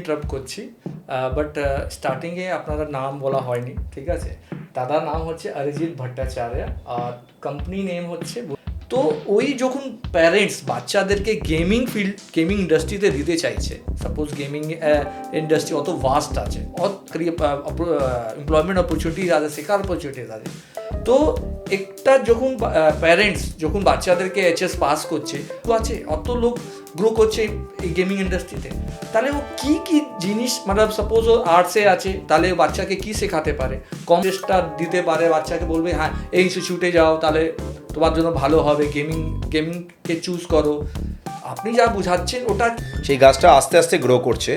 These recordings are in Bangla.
ইন্টারাপ্ট করছি বাট স্টার্টিংয়ে আপনার নাম বলা হয়নি, ঠিক আছে? দাদার নাম হচ্ছে অরিজিৎ ভট্টাচার্য আর কোম্পানি নেম হচ্ছে। তো ওই যখন প্যারেন্টস বাচ্চাদেরকে গেমিং ইন্ডাস্ট্রিতে দিতে চাইছে, সাপোজ গেমিং ইন্ডাস্ট্রি অত ভাস্ট আছে, এমপ্লয়মেন্ট অপরচুনিটিস আছে, শেখার অপরচুনিটিস আছে। তো একটা যখন প্যারেন্টস যখন বাচ্চাদেরকে এইচএস পাস করছে, তো আছে অত লোক গ্রো করছে এই গেমিং ইন্ডাস্ট্রিতে, তাহলে ও কী কী জিনিস, মানে সাপোজ ও আর্টসে আছে, তাহলে বাচ্চাকে কী শেখাতে পারে? কম চেষ্টা দিতে পারে, বাচ্চাকে বলবে হ্যাঁ এই ইনস্টিটিউটে যাও, তাহলে তোমার জন্য ভালো হবে, গেমিংকে চুজ করো। আপনি যা বুঝাচ্ছেন ওটা সেই গাছটা আস্তে আস্তে গ্রো করছে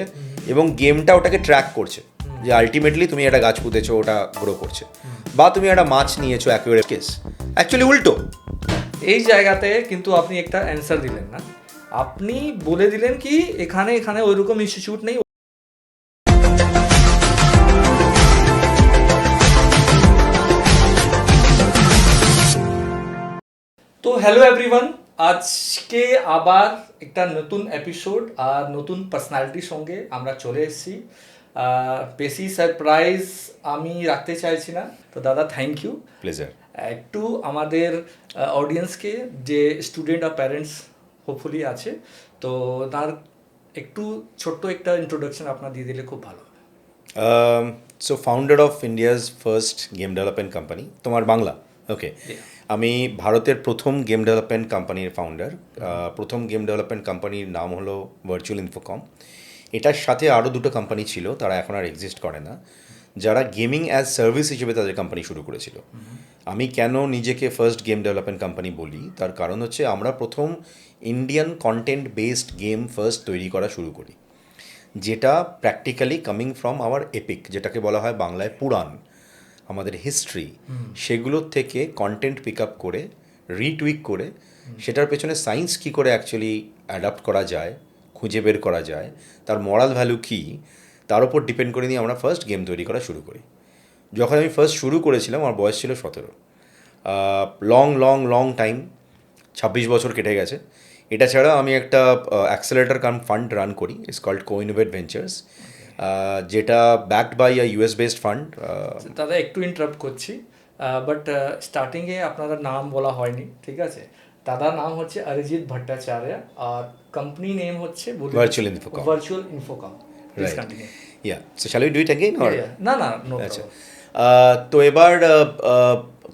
এবং গেমটা ওটাকে ট্র্যাক করছে যে আলটিমেটলি তুমি একটা গাছ পুঁতেছো, ওটা গ্রো করছে, বা তুমি একটা মাছ নিয়েছো অ্যাকুয়ারিয়াম কেস, অ্যাকচুয়ালি উল্টো। এই জায়গাতে কিন্তু আপনি একটা অ্যান্সার দিলেন না, আপনি বলে দিলেন কি এখানে ওইরকম ইনস্টিটিউট নেই। তো হ্যালো এভরিওয়ান, আজকে আবার একটা নতুন এপিসোড আর নতুন পার্সোনালিটির সঙ্গে আমরা চলে এসেছি। বেশি সারপ্রাইজ আমি রাখতে চাইছি না, তো দাদা থ্যাংক ইউ। প্লেজার। একটু আমাদের অডিয়েন্সকে, যে স্টুডেন্ট আর প্যারেন্টস হোপফুলি আছে, তো তার একটু ছোট্ট একটা ইন্ট্রোডাকশন আপনার দিয়ে দিলে খুব ভালো হবে। So founder of India's first game development company, তোমার বাংলা। ওকে, আমি ভারতের প্রথম গেম ডেভেলপমেন্ট কোম্পানির ফাউন্ডার। প্রথম গেম ডেভেলপমেন্ট কোম্পানির নাম হলো ভার্চুয়ালিনফোকম। এটার সাথে আরও দুটো কোম্পানি ছিল, তারা এখন আর এক্সিস্ট করে না, যারা গেমিং অ্যাজ সার্ভিস হিসেবে তাদের কোম্পানি শুরু করেছিল। আমি কেন নিজেকে ফার্স্ট গেম ডেভেলপমেন্ট কোম্পানি বলি, তার কারণ হচ্ছে আমরা প্রথম Indian content based game first তৈরি করা শুরু করি, যেটা practically coming from our epic, যেটাকে বলা হয় বাংলায় পুরাণ, আমাদের হিস্ট্রি, সেগুলোর থেকে কন্টেন্ট পিক আপ করে রিটুইক করে সেটার পেছনে সায়েন্স কী করে অ্যাকচুয়ালি অ্যাডাপ্ট করা যায়, খুঁজে বের করা যায়, তার মরাল ভ্যালু কী, তার উপর ডিপেন্ড করে নিয়ে আমরা ফার্স্ট গেম তৈরি করা শুরু করি। যখন আমি ফার্স্ট শুরু করেছিলাম আমার বয়স ছিল 17। লং টাইম, 26 বছর কেটে গেছে। এটা ছাড়া আমি একটা অ্যাক্সেলারেটর কাম ফান্ড রান করি, ইটস কল্ড কোইনোভেট ভেঞ্চার্স, যেটা backed by a US based fund. দাদা একটু ইন্টারাপ্ট করছি, বাট স্টার্টিংয়ে আপনার নাম বলা হয়নি, ঠিক আছে? দাদার নাম হচ্ছে অরিজিৎ ভট্টাচার্য আর কোম্পানি নেম হচ্ছে Virtualinfocom. Please continue. Yeah, so shall we do it again or? না, নো। আচ্ছা, তো এবার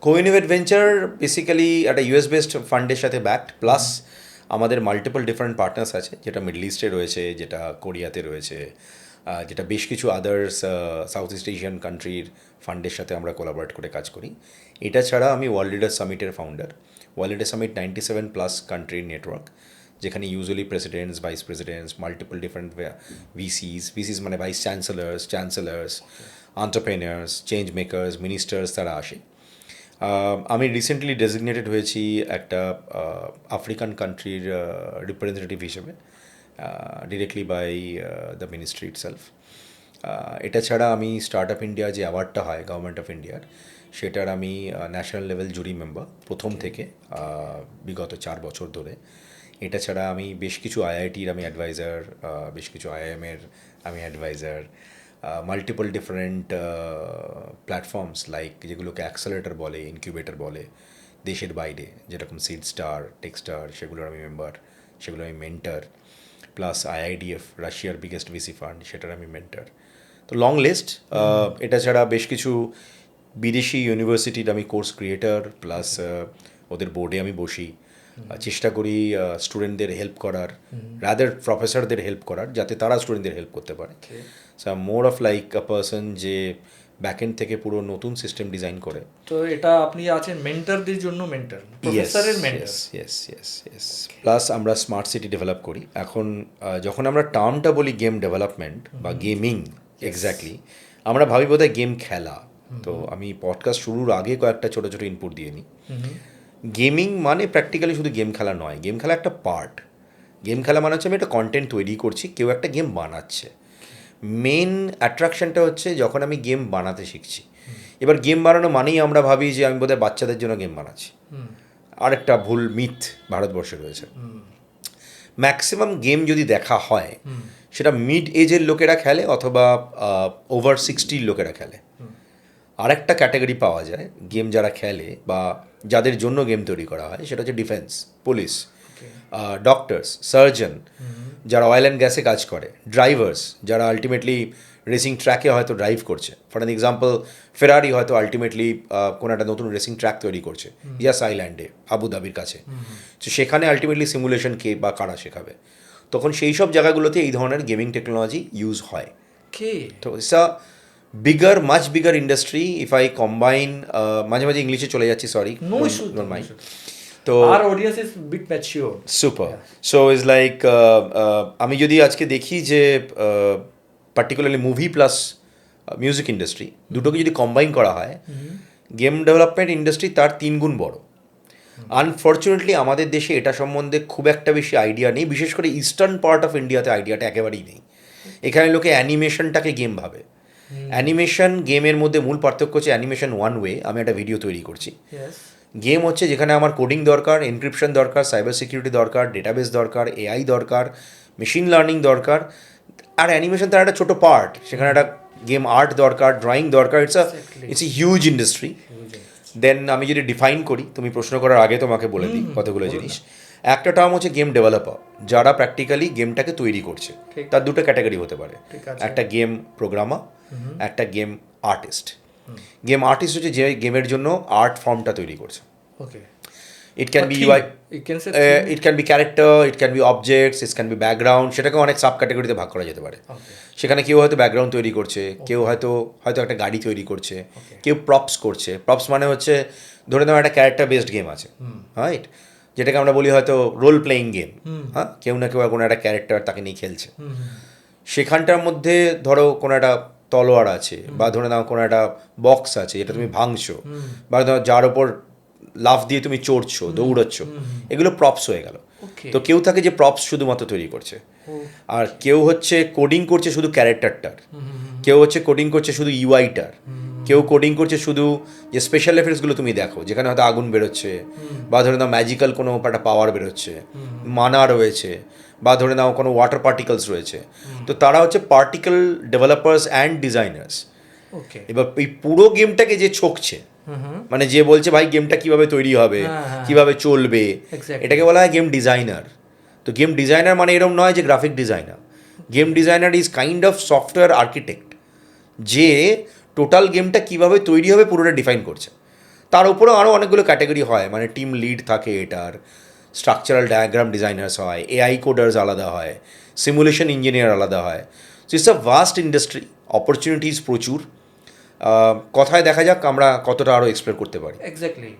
কোইনোভেট ভেঞ্চার বেসিক্যালি একটা ইউএস বেসড ফান্ডের সাথে ব্যাকড, প্লাস আমাদের মাল্টিপল ডিফারেন্ট পার্টনার্স আছে, যেটা মিডল ইস্টে রয়েছে, যেটা কোরিয়াতে রয়েছে, যেটা বেশ কিছু আদার্স সাউথ ইস্ট এশিয়ান কান্ট্রির ফান্ডের সাথে আমরা কোলাবরেট করে কাজ করি। এটা ছাড়া আমি ওয়ার্ল্ড লিডার সামিটের ফাউন্ডার। ওয়ার্ল্ড লিডার সামিট 97+ কান্ট্রির নেটওয়ার্ক, যেখানে usually presidents, vice presidents, multiple different VCs মানে vice chancellors, entrepreneurs, change makers, ministers, তারা আসে। আমি রিসেন্টলি ডেজিগনেটেড হয়েছি একটা আফ্রিকান কান্ট্রির রিপ্রেজেন্টেটিভ হিসেবে, directly by the ministry itself. এটা ছাড়া আমি স্টার্ট আপ ইন্ডিয়া যে অ্যাওয়ার্ডটা হয় গভর্নমেন্ট অফ ইন্ডিয়ার, সেটার আমি ন্যাশনাল লেভেল জুরি মেম্বার প্রথম থেকে বিগত 4 বছর ধরে। এটা ছাড়া আমি বেশ কিছু আইআইটির আমি অ্যাডভাইজার, বেশ কিছু আইআইএমের আমি adviser, multiple different platforms like যেগুলোকে অ্যাক্সেলারেটর বলে, ইনকিউবেটর বলে, দেশের বাইরে যেরকম সিড স্টার, টেকস্টার, সেগুলোর আমি মেম্বার, সেগুলো আমি মেন্টার, প্লাস আইআইডিএফ, রাশিয়ার বিগেস্ট ভিসি ফান্ড, সেটার আমি মেন্টার। তো লং লিস্ট। এটা ছাড়া বেশ কিছু বিদেশি ইউনিভার্সিটির আমি কোর্স ক্রিয়েটার, প্লাস ওদের বোর্ডে আমি বসি, চেষ্টা করি স্টুডেন্টদের হেল্প করার, রাদার প্রফেসরদের হেল্প করার, যাতে তারা স্টুডেন্টদের হেল্প করতে পারে। So more of like a person যে ব্যাকএন্ড থেকে পুরো নতুন সিস্টেম ডিজাইন করে। তো এটা আপনি আছেন মেন্টরদের জন্য, মেন্টর, প্রফেসরের মেন্টর। ইয়েস। প্লাস আমরা স্মার্ট সিটি ডেভেলপ করি। এখন যখন আমরা টার্মটা বলি গেম ডেভেলপমেন্ট বা গেমিং, এক্স্যাক্টলি আমরা ভাবি বোধহয় গেম খেলা। তো আমি পডকাস্ট শুরুর আগে কয়েকটা ছোটো ছোটো ইনপুট দিয়ে নিই। গেমিং মানে প্র্যাকটিক্যালি শুধু গেম খেলা নয়, গেম খেলা একটা পার্ট। গেম খেলা মানে হচ্ছে আমি একটা কন্টেন্ট তৈরি করছি, কেউ একটা গেম বানাচ্ছে। মেন অ্যাট্রাকশনটা হচ্ছে যখন আমি গেম বানাতে শিখছি। এবার গেম বানানো মানেই আমরা ভাবি যে আমি বোধহয় বাচ্চাদের জন্য গেম বানাচ্ছি। আরেকটা ভুল মিথ ভারতবর্ষে রয়েছে। ম্যাক্সিমাম গেম যদি দেখা হয়, সেটা মিড এজের লোকেরা খেলে অথবা ওভার 60 লোকেরা খেলে। আরেকটা ক্যাটাগরি পাওয়া যায় গেম যারা খেলে বা যাদের জন্য গেম তৈরি করা হয়, সেটা হচ্ছে ডিফেন্স, পুলিশ, ডক্টরস, সার্জন, যারা অয়েল অ্যান্ড গ্যাসে কাজ করে, ড্রাইভার্স, যারা আলটিমেটলি রেসিং ট্র্যাকে হয়তো ড্রাইভ করছে। ফর অ্যান এক্সাম্পল, ফেরারি হয়তো আলটিমেটলি কোনো একটা নতুন রেসিং ট্র্যাক তৈরি করছে ইয়াস আইল্যান্ডে, আবুধাবির কাছে। তো সেখানে আলটিমেটলি সিমুলেশন কে বা কারা শেখাবে, তখন সেই সব জায়গাগুলোতে এই ধরনের গেমিং টেকনোলজি ইউজ হয়। তো it's a bigger, much bigger industry if I combine. মাঝে মাঝে ইংলিশে চলে যাচ্ছি, সরি, ডোন্ট মাইন্ড। তো our audience is bit mature. Super. So is like আমি যদি আজকে দেখি যে particularly movie plus music industry দুটোকে যদি কম্বাইন করা হয়, গেম ডেভেলপমেন্ট ইন্ডাস্ট্রি তার 3 গুণ বড়। আনফর্চুনেটলি আমাদের দেশে এটা সম্বন্ধে খুব একটা বেশি আইডিয়া নেই, বিশেষ করে ইস্টার্ন পার্ট অফ ইন্ডিয়াতে আইডিয়াটা একেবারেই নেই। এখানে লোকে অ্যানিমেশনটাকে গেম ভাবে। অ্যানিমেশন গেমের মধ্যে মূল পার্থক্য হচ্ছে অ্যানিমেশন ওয়ান ওয়ে, আমি একটা ভিডিও তৈরি করছি। গেম হচ্ছে যেখানে আমার কোডিং দরকার, এনক্রিপশন দরকার, সাইবার সিকিউরিটি দরকার, ডেটাবেস দরকার, এআই দরকার, মেশিন লার্নিং দরকার। আর অ্যানিমেশন তার একটা ছোটো পার্ট, সেখানে একটা গেম আর্ট দরকার, ড্রয়িং দরকার। It's a huge industry. Then আমি যদি ডিফাইন করি, তুমি প্রশ্ন করার আগে তোমাকে বলে দিই কতগুলো জিনিস। একটা টার্ম হচ্ছে গেম ডেভেলপার, যারা প্র্যাকটিক্যালি গেমটাকে তৈরি করছে। তার দুটো ক্যাটাগরি হতে পারে, একটা গেম প্রোগ্রামার, একটা গেম আর্টিস্ট। গেম আর্টিস্ট হচ্ছে যে গেমের জন্য আর্ট ফর্মটা তৈরি করছে। It can be UI, it can be character, it can be objects, it can be background. সেটাকে অনেক সাব ক্যাটাগরিতে ভাগ করা যেতে পারে। সেখানে কেউ হয়তো ব্যাকগ্রাউন্ড তৈরি করছে, কেউ হয়তো একটা গাড়ি তৈরি করছে, কেউ প্রপস করছে। প্রপস মানে হচ্ছে ধরে নাও একটা ক্যারেক্টার বেসড গেম আছে, রাইট, যেটাকে আমরা বলি হয়তো রোল প্লেয়িং গেম। হ্যাঁ, কেউ না কেউ কোনো একটা ক্যারেক্টার তাকে নিয়ে খেলছে। সেখানটার মধ্যে ধরো কোনো একটা তলোয়ার আছে, বা ধরে নাও কোনো একটা বক্স আছে যেটা তুমি ভাঙছো, বা ধরো যার ওপর লাফ দিয়ে তুমি চড়ছো, দৌড়াচ্ছ, এগুলো প্রপস হয়ে গেল। তো কেউ থাকে যে প্রপস শুধুমাত্র তৈরি করছে, আর কেউ হচ্ছে কোডিং করছে শুধু ক্যারেক্টারটার, কেউ হচ্ছে কোডিং করছে শুধু ইউআইটার, কেউ কোডিং করছে শুধু যে স্পেশাল এফেক্টসগুলো তুমি দেখো, যেখানে হয়তো আগুন বেরোচ্ছে, বা ধরে নাও ম্যাজিক্যাল কোনো একটা পাওয়ার বেরোচ্ছে, মানা রয়েছে, বা ধরে নাও কোনো ওয়াটার পার্টিকেলস রয়েছে। তো তারা হচ্ছে পার্টিকেল ডেভেলপার্স অ্যান্ড ডিজাইনার্স। এবার এই পুরো গেমটাকে যে ছকছে, মানে যে বলছে ভাই গেমটা কিভাবে তৈরি হবে, কিভাবে চলবে, এটাকে বলা হয় গেম ডিজাইনার। তো গেম ডিজাইনার মানে এরকম নয় যে graphic designer. Game designer is kind of software architect, যে টোটাল গেমটা কিভাবে তৈরি হবে পুরোটা ডিফাইন করছে। তার উপরেও আরও অনেকগুলো ক্যাটাগরি হয়, মানে টিম লিড থাকে, এটার স্ট্রাকচারাল ডায়াগ্রাম ডিজাইনার্স হয়, এআই কোডার্স আলাদা হয়, সিমুলেশন ইঞ্জিনিয়ার আলাদা হয়। So it's a vast industry, opportunities প্রচুর। কথায় দেখা যাক আমরা কতটা আরও এক্সপ্লোর করতে পারি। এক্স্যাক্টলি,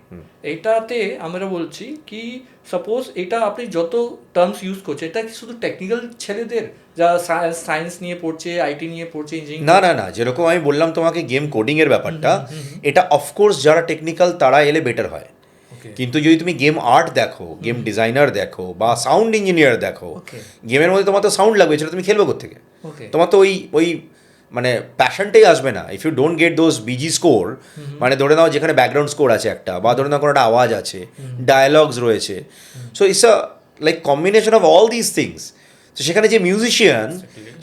এটাতে আমরা বলছি কি, সাপোজ এটা আপনি যত টার্মস ইউজ করছে, এটা কি শুধু টেকনিক্যাল ছেলেদের যারা সায়েন্স নিয়ে পড়ছে, আইটি নিয়ে পড়ছে, ইঞ্জিনিয়ারিং? না না না, যেরকম আমি বললাম তোমাকে গেম কোডিংয়ের ব্যাপারটা, এটা অফকোর্স যারা টেকনিক্যাল তারা এলে বেটার হয়। কিন্তু যদি তুমি গেম আর্ট দেখো, গেম ডিজাইনার দেখো, বা সাউন্ড ইঞ্জিনিয়ার দেখো, গেমের মধ্যে তোমার তো সাউন্ড লাগবে, সেটা তুমি খেলবে কোত্থেকে? তোমার তো ওই মানে প্যাশনটাই আসবে না if you don't get those BG score. মানে ধরে নাও যেখানে ব্যাকগ্রাউন্ড স্কোর আছে একটা, বা ধরে নাও কোনো একটা আওয়াজ আছে, ডায়ালগস রয়েছে। So it's a like combination of all this things. তো সেখানে যে মিউজিশিয়ান,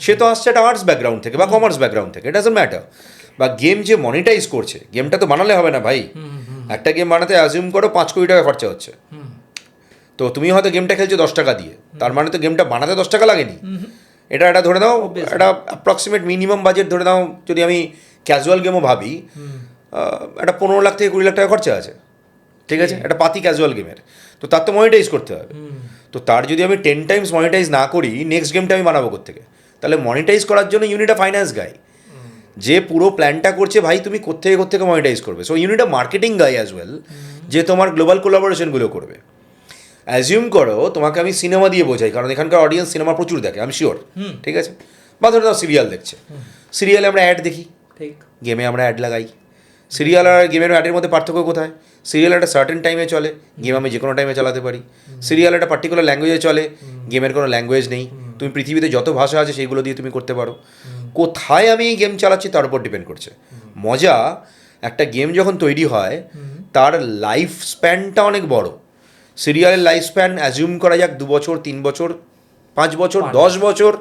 সে তো আসছে একটা আর্টস ব্যাকগ্রাউন্ড থেকে বা কমার্স ব্যাকগ্রাউন্ড থেকে, ইট ডাজন্ট ম্যাটার। বা গেম যে মনিটাইজ করছে, গেমটা তো বানালে হবে না ভাই। একটা গেম বানাতে অ্যাজিউম করো 5 কোটি টাকা খরচা হচ্ছে। তো তুমি হয়তো গেমটা খেলছো 10 টাকা দিয়ে, তার মানে তো গেমটা বানাতে 10 টাকা লাগেনি। এটা ধরে নাও একটা অ্যাপ্রক্সিমেট মিনিমাম বাজেট, ধরে নাও যদি আমি ক্যাজুয়াল গেমও ভাবি, একটা 15 লাখ থেকে 20 লাখ টাকা খরচা আছে, ঠিক আছে, একটা পাতি ক্যাজুয়াল গেমের। তো তার তো মনিটাইজ করতে হবে। তো তার যদি আমি 10 টাইমস মনিটাইজ না করি, নেক্সট গেমটা আমি বানাবো কোত্থেকে? তাহলে মনিটাইজ করার জন্য ইউনিট আ ফাইন্যান্স গাই, যে পুরো প্ল্যানটা করছে ভাই তুমি কোত্থেকে মনিটাইজ করবে। সো ইউনিট আ মার্কেটিং গাই অ্যাজ ওয়েল, যে তোমার গ্লোবাল কোলাবোরেশনগুলো করবে। অ্যাজিউম করো তোমাকে আমি সিনেমা দিয়ে বোঝাই, কারণ এখানকার অডিয়েন্স সিনেমা প্রচুর দেখে, আমি শিওর, ঠিক আছে। বা ধরো সিরিয়াল দেখছে, সিরিয়ালে আমরা অ্যাড দেখি, গেমে আমরা অ্যাড লাগাই। সিরিয়াল আর গেমের অ্যাডের মধ্যে পার্থক্য কোথায়? সিরিয়াল একটা সার্টেন টাইমে চলে, গেম আমি যে কোনো টাইমে চালাতে পারি। সিরিয়াল একটা পার্টিকুলার ল্যাঙ্গুয়েজে চলে, গেমের কোনো ল্যাঙ্গুয়েজ নেই। তুমি পৃথিবীতে যত ভাষা আছে সেইগুলো দিয়ে তুমি করতে পারো। কোথায় আমি এই গেম চালাচ্ছি তার উপর ডিপেন্ড করছে। মজা, একটা গেম যখন তৈরি হয় তার লাইফ স্প্যানটা অনেক বড়। সিরিয়ালের লাইফ স্প্যান অ্যাজিউম করা যাক 2 বছর, 3 বছর, 5 বছর, 10 বছর।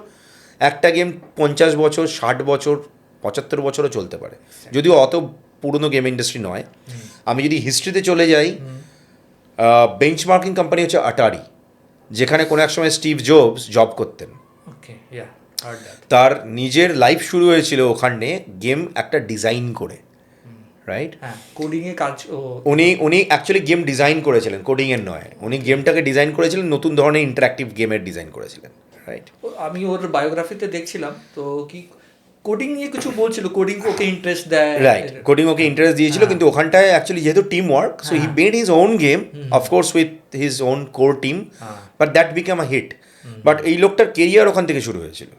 একটা গেম 50 বছর, 60 বছর, 75 বছরও চলতে পারে, যদিও অত পুরনো গেম ইন্ডাস্ট্রি নয়। আমি যদি হিস্ট্রিতে চলে যাই, বেঞ্চমার্কিং কোম্পানি হচ্ছে আটারি, যেখানে কোনো এক সময় স্টিভ জবস জব করতেন। তার নিজের লাইফ শুরু হয়েছিল ওখানে গেম একটা ডিজাইন করে, রাইট? কোডিংয়ে কাজ উনি অ্যাকচুয়ালি গেম ডিজাইন করেছিলেন, কোডিংয়ের নয়। উনি গেমটাকে ডিজাইন করেছিলেন, নতুন ধরনের ইন্টারাক্টিভ গেমের ডিজাইন করেছিলেন, রাইট? আমি ওর বায়োগ্রাফিতে দেখছিলাম, তো কি কোডিং নিয়ে কিছু বলছিল, কোডিং ওকে ইন্টারেস্ট দেয়, রাইট, কোডিং ওকে ইন্টারেস্ট দিয়েছিল, কিন্তু ওখানটায় অ্যাকচুয়ালি যেহেতু team work, so he made his own game, of course with his own core team, but that became a hit. But এই লোকটার কেরিয়ার ওখান থেকে শুরু হয়েছিল।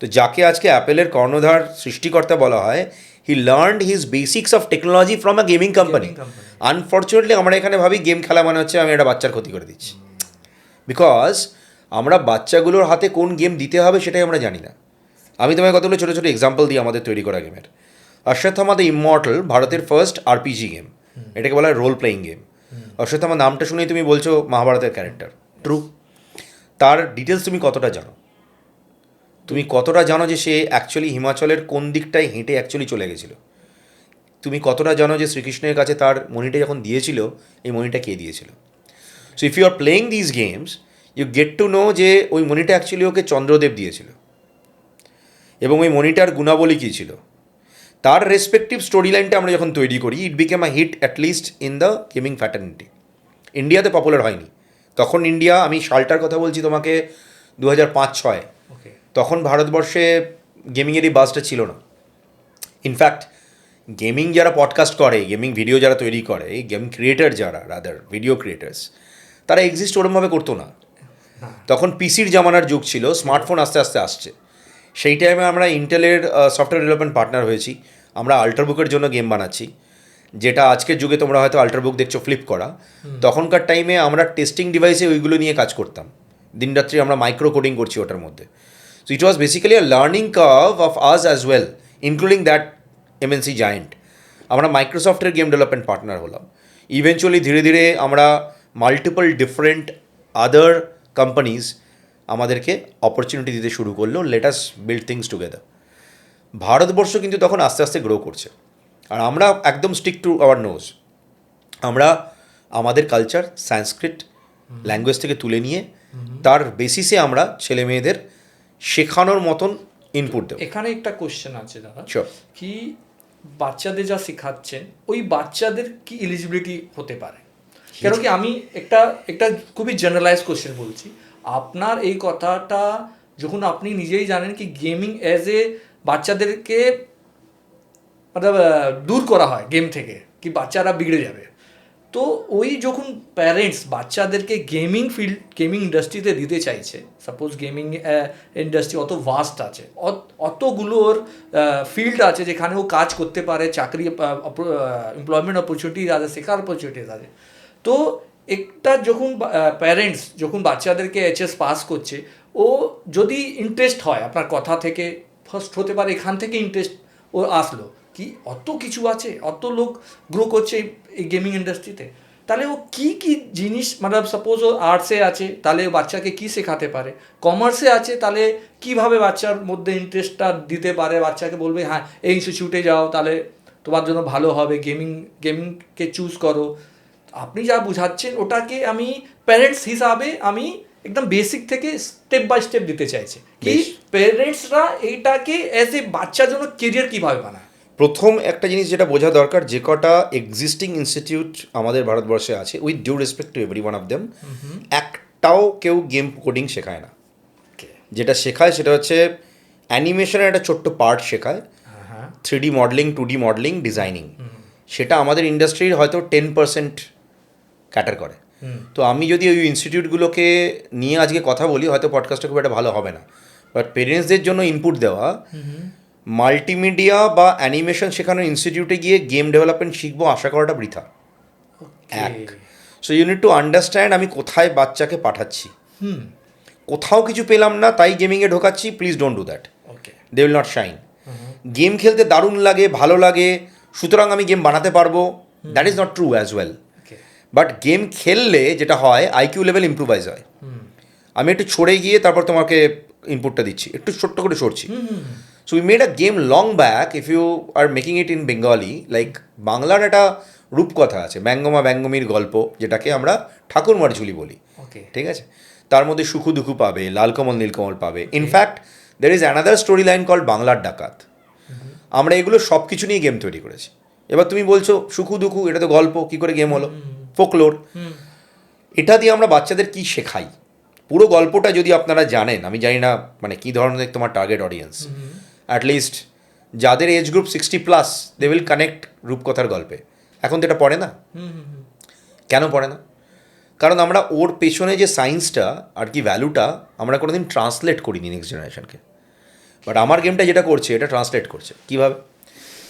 তো যাকে আজকে অ্যাপেলের কর্ণধার সৃষ্টিকর্তা বলা হয়, he learned his basics of technology from a gaming company. Unfortunately আমরা এখানে ভাবি গেম খেলা মানে হচ্ছে আমি একটা বাচ্চার ক্ষতি করে দিচ্ছি, বিকজ আমরা বাচ্চাগুলোর হাতে কোন গেম দিতে হবে সেটাই আমরা জানি না। আমি তোমায় কতগুলো ছোটো ছোটো এক্সাম্পল দিই আমাদের তৈরি করা গেমের। অশ্বত্থামা দ্য ইমমর্টাল ভারতের ফার্স্ট আরপিজি গেম, এটাকে বলা হয় রোল প্লেয়িং গেম। অশ্বত্থামা নামটা শুনেই তুমি বলছো মহাভারতের ক্যারেক্টার, ট্রু। তার ডিটেলস তুমি কতটা জানো? তুমি কতটা জানো যে সে অ্যাকচুয়ালি হিমাচলের কোন দিকটায় হেঁটে অ্যাকচুয়ালি চলে গেছিলো? তুমি কতটা জানো যে শ্রীকৃষ্ণের কাছে তার মণিটা যখন দিয়েছিল, এই মণিটা কে দিয়েছিল? So if you are playing this games, you get to know যে ওই মণিটা অ্যাকচুয়ালি ওকে চন্দ্রদেব দিয়েছিল, এবং ওই মণিটার গুণাবলী কী ছিল। তার রেসপেক্টিভ স্টোরি লাইনটা আমরা যখন তৈরি করি, it became a hit at least in the gaming fraternity. ইন্ডিয়াতে পপুলার হয়নি তখন। ইন্ডিয়া, আমি সালটার কথা বলছি তোমাকে 2005-06, তখন ভারতবর্ষে গেমিংয়েরই বাসটা ছিল না। ইনফ্যাক্ট গেমিং যারা পডকাস্ট করে, গেমিং ভিডিও যারা তৈরি করে, গেম ক্রিয়েটার যারা, রাদার ভিডিও ক্রিয়েটার্স, তারা এক্সিস্ট ওরমভাবে করতো না। তখন পিসির জামানার যুগ ছিল, স্মার্টফোন আস্তে আস্তে আসছে। সেই টাইমে আমরা ইন্টেলের সফটওয়্যার ডেভেলপমেন্ট পার্টনার হয়েছি। আমরা আল্ট্রাবুকের জন্য গেম বানাচ্ছি, যেটা আজকের যুগে তোমরা হয়তো আল্ট্রাবুক দেখছো ফ্লিপ করা। তখনকার টাইমে আমরা টেস্টিং ডিভাইসে ওইগুলো নিয়ে কাজ করতাম, দিনরাত্রি আমরা মাইক্রো কোডিং করছি ওটার মধ্যে। So it was basically a learning curve of us as well, including that MNC giant. আমরা মাইক্রোসফটের গেম ডেভেলপমেন্ট পার্টনার হলাম। ইভেনচুয়ালি ধীরে ধীরে আমরা মাল্টিপল ডিফারেন্ট আদার কোম্পানিজ আমাদেরকে অপরচুনিটি দিতে শুরু করলো, let us build things together. Bharatvarsha কিন্তু তখন আস্তে আস্তে গ্রো করছে, আর আমরা একদম স্টিক টু আওয়ার নোজ। আমরা আমাদের কালচার, সংস্কৃত ল্যাঙ্গুয়েজ থেকে তুলে নিয়ে তার বেসিসে আমরা ছেলে মেয়েদের শেখানোর মতন ইনপুট দেব। এখানে একটা কোশ্চেন আছে দাদা, কি বাচ্চাদের যা শেখাচ্ছেন ওই বাচ্চাদের কি এলিজিবিলিটি হতে পারে? কেন কি আমি একটা খুবই জেনারেলাইজ কোশ্চেন বলছি। আপনার এই কথাটা যখন আপনি নিজেই জানেন কি গেমিং অ্যাজ এ বাচ্চাদেরকে মতলব দূর করা হয় গেম থেকে, কি বাচ্চারা বিগড়ে যাবে, তো ওই যখন প্যারেন্টস বাচ্চাদেরকে গেমিং ইন্ডাস্ট্রিতে দিতে চাইছে, সাপোজ গেমিং ইন্ডাস্ট্রি অত ভাস্ট আছে, অতগুলোর ফিল্ড আছে যেখানে ও কাজ করতে পারে, চাকরি এমপ্লয়মেন্ট অপরচুনিটিজ আছে, শেখার অপরচুনিটিজ আছে। তো একটা যখন প্যারেন্টস যখন বাচ্চাদেরকে এইচএস পাস করছে, ও যদি ইন্টারেস্ট হয়, আপনার কথা থেকে ফার্স্ট হতে পারে এখান থেকে ইন্টারেস্ট ও আসলো কি অত কিছু আছে, অত লোক গ্রো করছে এই গেমিং ইন্ডাস্ট্রিতে, তাহলে ও কি কি জিনিস, মানে সাপোজ ও আর্টসে আছে তাহলে বাচ্চাকে কি শেখাতে পারে, কমার্সে আছে তাহলে কিভাবে বাচ্চার মধ্যে ইন্টারেস্টটা দিতে পারে, বাচ্চাকে বলবে হ্যাঁ এই ইনস্টিটিউটে যাও তাহলে তোমার জন্য ভালো হবে, গেমিংকে চুজ করো। আপনি যা বুঝাচ্ছেন ওটাকে আমি প্যারেন্টস হিসাবে আমি একদম বেসিক থেকে স্টেপ বাই স্টেপ দিতে চাইছি, কি প্যারেন্টসরা এইটাকে অ্যাজ এ বাচ্চার জন্য কেরিয়ার কীভাবে বানায়। প্রথম একটা জিনিস যেটা বোঝা দরকার, যে কটা এক্সিস্টিং ইনস্টিটিউট আমাদের ভারতবর্ষে আছে, with due respect to every one of them, একটাও কেউ গেম কোডিং শেখায় না। যেটা শেখায় সেটা হচ্ছে অ্যানিমেশনের একটা ছোট্ট পার্ট শেখায়, 3D modelling, 2D modelling, designing. সেটা আমাদের ইন্ডাস্ট্রির হয়তো 10% ক্যাটার করে। তো আমি যদি ওই ইনস্টিটিউটগুলোকে নিয়ে আজকে কথা বলি, হয়তো পডকাস্টটা খুব একটা ভালো হবে না, বাট পেরেন্টসদের জন্য ইনপুট দেওয়া, মাল্টিমিডিয়া বা অ্যানিমেশন শেখানোর ইনস্টিটিউটে গিয়ে গেম ডেভেলপমেন্ট শিখবো আশা করাটা বৃথা। এক, so you need to understand আমি কোথায় বাচ্চাকে পাঠাচ্ছি। কোথাও কিছু পেলাম না তাই গেমিংয়ে ঢোকাচ্ছি, please don't do that, they will not shine. Game খেলতে দারুণ লাগে, ভালো লাগে, সুতরাং আমি গেম বানাতে পারবো, that is not true as well. But game খেললে যেটা হয়, আইকিউ লেভেল ইম্প্রুভাইজ হয়। আমি একটু ছড়ে গিয়ে তারপর তোমাকে ইনপুটটা দিচ্ছি, একটু ছোট্ট করে সরছি। So we made a game long back, if you are making it in Bengali, like বাংলার একটা রূপকথা আছে, ব্যঙ্গমা ব্যঙ্গমীর গল্প, যেটাকে আমরা ঠাকুরমার ঝুলি বলি, ঠিক আছে? তার মধ্যে সুখু দুখু পাবে, লালকমল নীলকমল পাবে। In fact there is another story line called বাংলার ডাকাত। আমরা এগুলো সব কিছু নিয়ে গেম তৈরি করেছি। এবার তুমি বলছো সুখু দুখু, এটা তো গল্প, কী করে গেম হলো? ফোকলোর। এটা দিয়ে আমরা বাচ্চাদের কি শেখাই, পুরো গল্পটা যদি আপনারা জানেন, আমি জানি না মানে কী ধরনের তোমার টার্গেট অডিয়েন্স, অ্যাটলিস্ট যাদের age group 60+, they will connect রূপকথার গল্পে। এখন তো এটা পড়ে না। কেন পড়ে না? কারণ আমরা ওর পেছনে যে সায়েন্সটা আর কি ভ্যালুটা আমরা কোনোদিন ট্রান্সলেট করিনি নেক্সট জেনারেশনকে। বাট আমার গেমটা যেটা করছে এটা ট্রান্সলেট করছে। কীভাবে?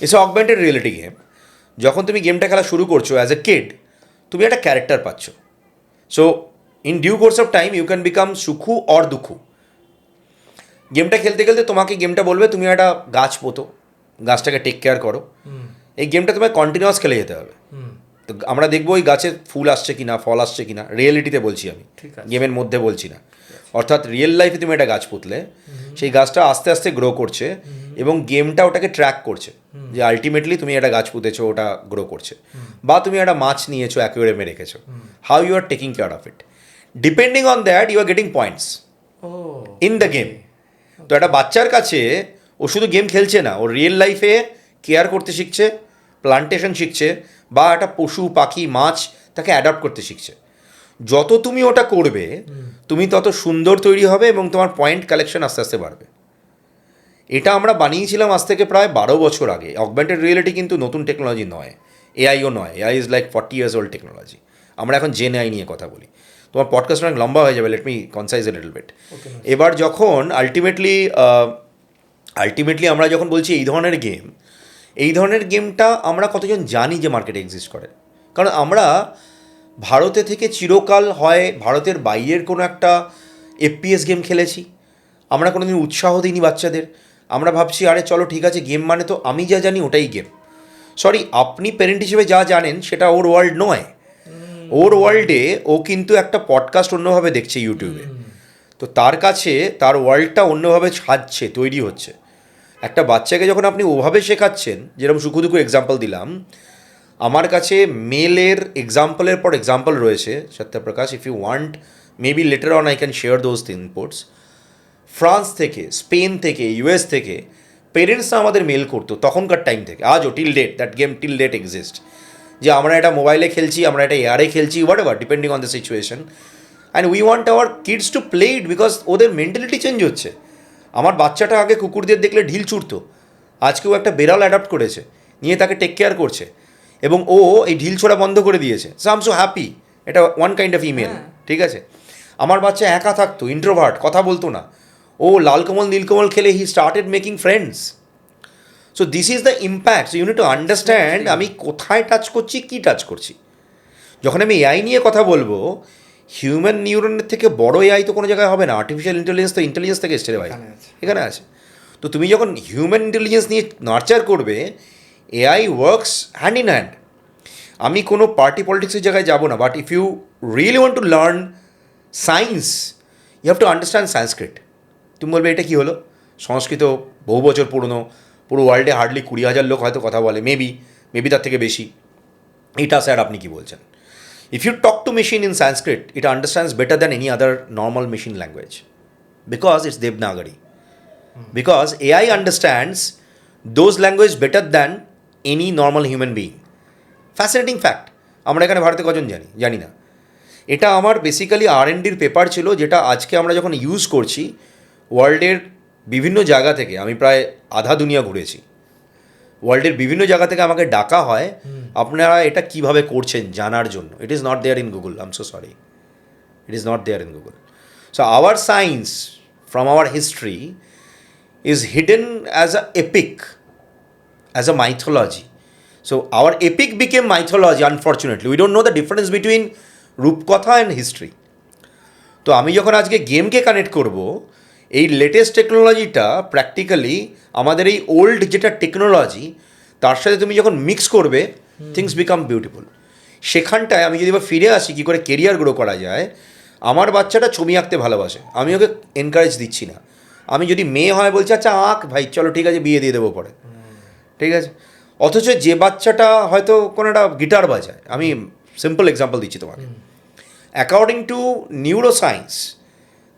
It's augmented reality game. যখন তুমি গেমটা খেলা শুরু করছো অ্যাজ এ কিড, তুমি একটা ক্যারেক্টার পাচ্ছ। So in due course of time you can become Sukhu or Dukhu. গেমটা খেলতে খেলতে তোমাকে গেমটা বলবে তুমি একটা গাছ পোতো, গাছটাকে টেক কেয়ার করো। এই গেমটা তোমায় কন্টিনিউয়াস খেলে যেতে হবে। তো আমরা দেখবো ওই গাছে ফুল আসছে কিনা, ফল আসছে কিনা, রিয়েলিটিতে বলছি আমি, গেমের মধ্যে বলছি না। অর্থাৎ রিয়েল লাইফে তুমি একটা গাছ পুতলে, সেই গাছটা আস্তে আস্তে গ্রো করছে এবং গেমটা ওটাকে ট্র্যাক করছে যে আলটিমেটলি তুমি একটা গাছ পুঁতেছো, ওটা গ্রো করছে। বা তুমি একটা মাছ নিয়েছো, অ্যাকুয়ারিয়ামে রেখেছো, how you are taking care of it, depending on that you are getting points in the game. তো একটা বাচ্চার কাছে ও শুধু গেম খেলছে না, ও রিয়েল লাইফে কেয়ার করতে শিখছে, প্লান্টেশন শিখছে, বা একটা পশু পাখি মাছ তাকে অ্যাডাপ্ট করতে শিখছে। যত তুমি ওটা করবে তুমি তত সুন্দর তৈরি হবে এবং তোমার পয়েন্ট কালেকশন আস্তে আস্তে বাড়বে। এটা আমরা বানিয়েছিলাম আজ থেকে প্রায় 12 বছর আগে। অগমেন্টেড রিয়েলিটি কিন্তু নতুন টেকনোলজি নয়, এআইও নয়। AI is like 40 years old technology. আমরা এখন জেন আই নিয়ে কথা বলি। তোমার পডকাস্ট অনেক লম্বা হয়ে যাবে, let me concise a little bit. এবার যখন আলটিমেটলি আমরা যখন বলছি এই ধরনের গেমটা আমরা কতজন জানি যে মার্কেটে এক্সিস্ট করে। কারণ আমরা ভারতে থেকে চিরকাল হয় ভারতের বাইরের কোনো একটা এফপিএস গেম খেলেছি, আমরা কোনো দিন উৎসাহ দিইনি বাচ্চাদের। আমরা ভাবছি আরে চলো ঠিক আছে, গেম মানে তো আমি যা জানি ওটাই গেম। সরি, আপনি প্যারেন্ট হিসেবে যা জানেন সেটা ওর ওয়ার্ল্ড নয়। ওর ওয়ার্ল্ডে ও কিন্তু একটা পডকাস্ট অন্যভাবে দেখছে ইউটিউবে, তো তার কাছে তার ওয়ার্ল্ডটা অন্যভাবে সাজছে, তৈরি হচ্ছে। একটা বাচ্চাকে যখন আপনি ওভাবে শেখাচ্ছেন, যেরকম সুখুদুখু এক্সাম্পল দিলাম, আমার কাছে মেলের এক্সাম্পলের পর এক্সাম্পল রয়েছে Satya Prakash. If you want maybe later on I can share those inputs. France থেকে, স্পেন থেকে, ইউএস থেকে পেরেন্টসরা আমাদের মেল করতো তখনকার টাইম থেকে, আজও till date, that game till date exist. যে আমরা এটা মোবাইলে খেলছি, আমরা এটা এয়ারে খেলছি, whatever, depending on the situation, and we want our kids to play it because ওদের মেন্টালিটি চেঞ্জ হচ্ছে। আমার বাচ্চাটা আগে কুকুরদের দেখলে ঢিল ছুটতো, আজকেও একটা বেড়াল অ্যাডাপ্ট করেছে, নিয়ে তাকে টেক কেয়ার করছে এবং ও এই ঢিল ছোড়া বন্ধ করে দিয়েছে। So I am so happy. এটা ওয়ান কাইন্ড অফ ইমেল, ঠিক আছে। আমার বাচ্চা একা থাকতো, ইন্ট্রোভার্ট, কথা বলতো না, ও লালকমল নীলকমল খেলে he started making friends. So this is the impact. So you need to understand আমি কোথায় টাচ করছি, কী টাচ করছি। যখন আমি এআই নিয়ে কথা বলবো, হিউম্যান নিউরনের থেকে বড় এআই তো কোনো জায়গায় হবে না। আর্টিফিশিয়াল ইন্টেলিজেন্স তো ইন্টেলিজেন্স থেকে এসছে রে ভাই, এখানে আছে। তো তুমি যখন হিউম্যান ইন্টেলিজেন্স নিয়ে নার্চার করবে, AI works hand in hand. আমি কোনো পার্টি পলিটিক্সের জায়গায় যাব না, but if you really want to learn science, you have to understand Sanskrit. তুমি বলবে এটা কী হলো? সংস্কৃত বহু বছর পুরনো, পুরো ওয়ার্ল্ডে হার্ডলি 20,000 লোক হয়তো কথা বলে, মেবি তার থেকে বেশি। এটা স্যার আপনি কী বলছেন? If you talk to machine in Sanskrit, it understands better than any other normal machine language because it's Devanagari. Because AI understands those languages better than any normal human being. Fascinating fact. আমরা এখানে ভারতে কজন জানি না। এটা আমার বেসিক্যালি R&Dর পেপার ছিল, যেটা আজকে আমরা যখন ইউজ করছি ওয়ার্ল্ডের বিভিন্ন জায়গা থেকে। আমি প্রায় আধা দুনিয়া ঘুরেছি, ওয়ার্ল্ডের বিভিন্ন জায়গা থেকে আমাকে ডাকা হয় আপনারা এটা কীভাবে করছেন জানার জন্য। It is not there in Google, I am so sorry, it is not there in Google. So our science from our history is hidden as a epic, as a mythology. So our epic became mythology unfortunately. We don't know the difference between রূপকথা অ্যান্ড হিস্ট্রি। তো আমি যখন আজকে গেমকে কানেক্ট করব, এই লেটেস্ট টেকনোলজিটা প্র্যাকটিক্যালি আমাদের এই ওল্ড যেটা টেকনোলজি তার সাথে তুমি যখন মিক্স করবে, থিংস বিকাম বিউটিফুল। সেখানটায় আমি যদি এবার ফিরে আসি কী করে কেরিয়ার গ্রো করা যায়। আমার বাচ্চাটা ছবি আঁকতে ভালোবাসে, আমি ওকে এনকারেজ দিচ্ছি না, আমি যদি মেয়ে হয় বলছি আচ্ছা আঁক ভাই চলো ঠিক আছে বিয়ে দিয়ে দেবো পরে, ঠিক আছে। অথচ যে বাচ্চাটা হয়তো কোনো একটা গিটার বাজায়, আমি সিম্পল এক্সাম্পল দিচ্ছি তোমাকে, অ্যাকর্ডিং টু নিউরো সায়েন্স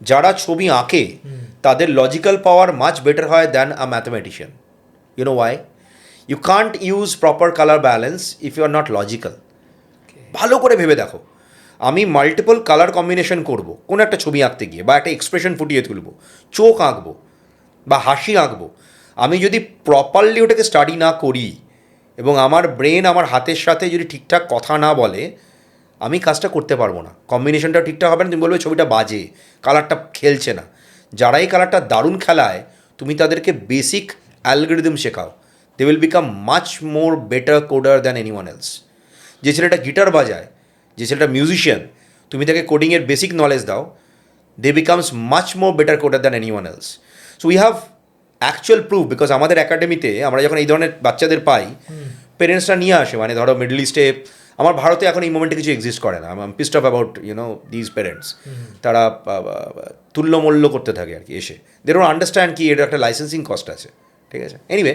যারা ছবি আঁকে তাদের লজিক্যাল পাওয়ার মাচ বেটার হয় than a mathematician. You know why? You can't use proper colour balance if you are not logical. ভালো করে ভেবে দেখো, আমি মাল্টিপল কালার কম্বিনেশন করব কোনো একটা ছবি আঁকতে গিয়ে, বা একটা এক্সপ্রেশন ফুটিয়ে তুলব, চোখ আঁকবো বা হাসি আঁকবো, আমি যদি প্রপারলি ওটাকে স্টাডি না করি এবং আমার ব্রেন আমার হাতের সাথে যদি ঠিকঠাক কথা না বলে, আমি কাজটা করতে পারবো না, কম্বিনেশনটা ঠিকঠাক হবে না, তুমি বলবে ছবিটা বাজে, কালারটা খেলছে না। যারা এই কালারটা দারুণ খেলায় তুমি তাদেরকে বেসিক অ্যালগরিদম শেখাও, they will become much more better coder than anyone else. যে ছেলেটা গিটার বাজায়, যে ছেলেটা মিউজিশিয়ান, তুমি তাকে কোডিংয়ের বেসিক নলেজ দাও, they becomes much more better coder than anyone else. So we have actual proof, because আমাদের একাডেমিতে আমরা যখন এই ধরনের বাচ্চাদের পাই, পেরেন্টসরা নিয়ে আসে, মানে ধরো মিডল ইস্টে, আমার ভারতে এখন এই মোমেন্টে কিছু এক্সিস্ট করে না, I am pissed of about these parents. তারা তুল্যমূল্য করতে থাকে আর কি এসে, দে ডোন্ট আন্ডারস্ট্যান্ড কি এটা একটা লাইসেন্সিং কস্ট আছে, ঠিক আছে। Anyway,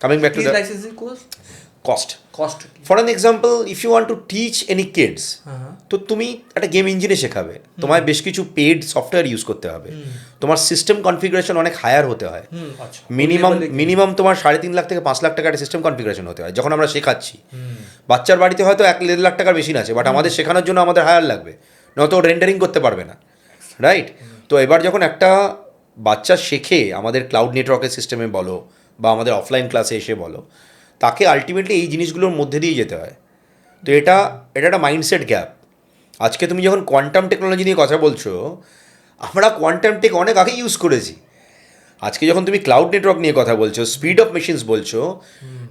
coming back to the licensing cost. Cost for an example, if you want to teach any kids, তো তুমি একটা গেম ইঞ্জিনে শেখাবে, তোমায় বেশ কিছু পেড সফটওয়্যার ইউজ করতে হবে, তোমার সিস্টেম কনফিগারেশন অনেক হায়ার হতে হয়, মিনিমাম তোমার 3.5 লাখ থেকে 5 লাখ টাকার সিস্টেম কনফিগারেশন হতে হয়। যখন আমরা শেখাচ্ছি, বাচ্চার বাড়িতে হয়তো 1-1.5 লাখ টাকার মেশিন আছে, বাট আমাদের শেখানোর জন্য আমাদের হায়ার লাগবে, নয়তো রেন্ডারিং করতে পারবে না, রাইট? তো এবার যখন একটা বাচ্চা শেখে আমাদের ক্লাউড নেটওয়ার্কের সিস্টেমে বলো বা আমাদের অফলাইন ক্লাসে এসে বলো, তাকে আলটিমেটলি এই জিনিসগুলোর মধ্যে দিয়ে যেতে হয়। তো এটা একটা মাইন্ডসেট গ্যাপ। আজকে তুমি যখন কোয়ান্টাম টেকনোলজি নিয়ে কথা বলছো, আমরা কোয়ান্টাম টেক অনেক আগে ইউজ করেছি। আজকে যখন তুমি ক্লাউড নেটওয়ার্ক নিয়ে কথা বলছো, স্পিড অফ মেশিনস বলছো,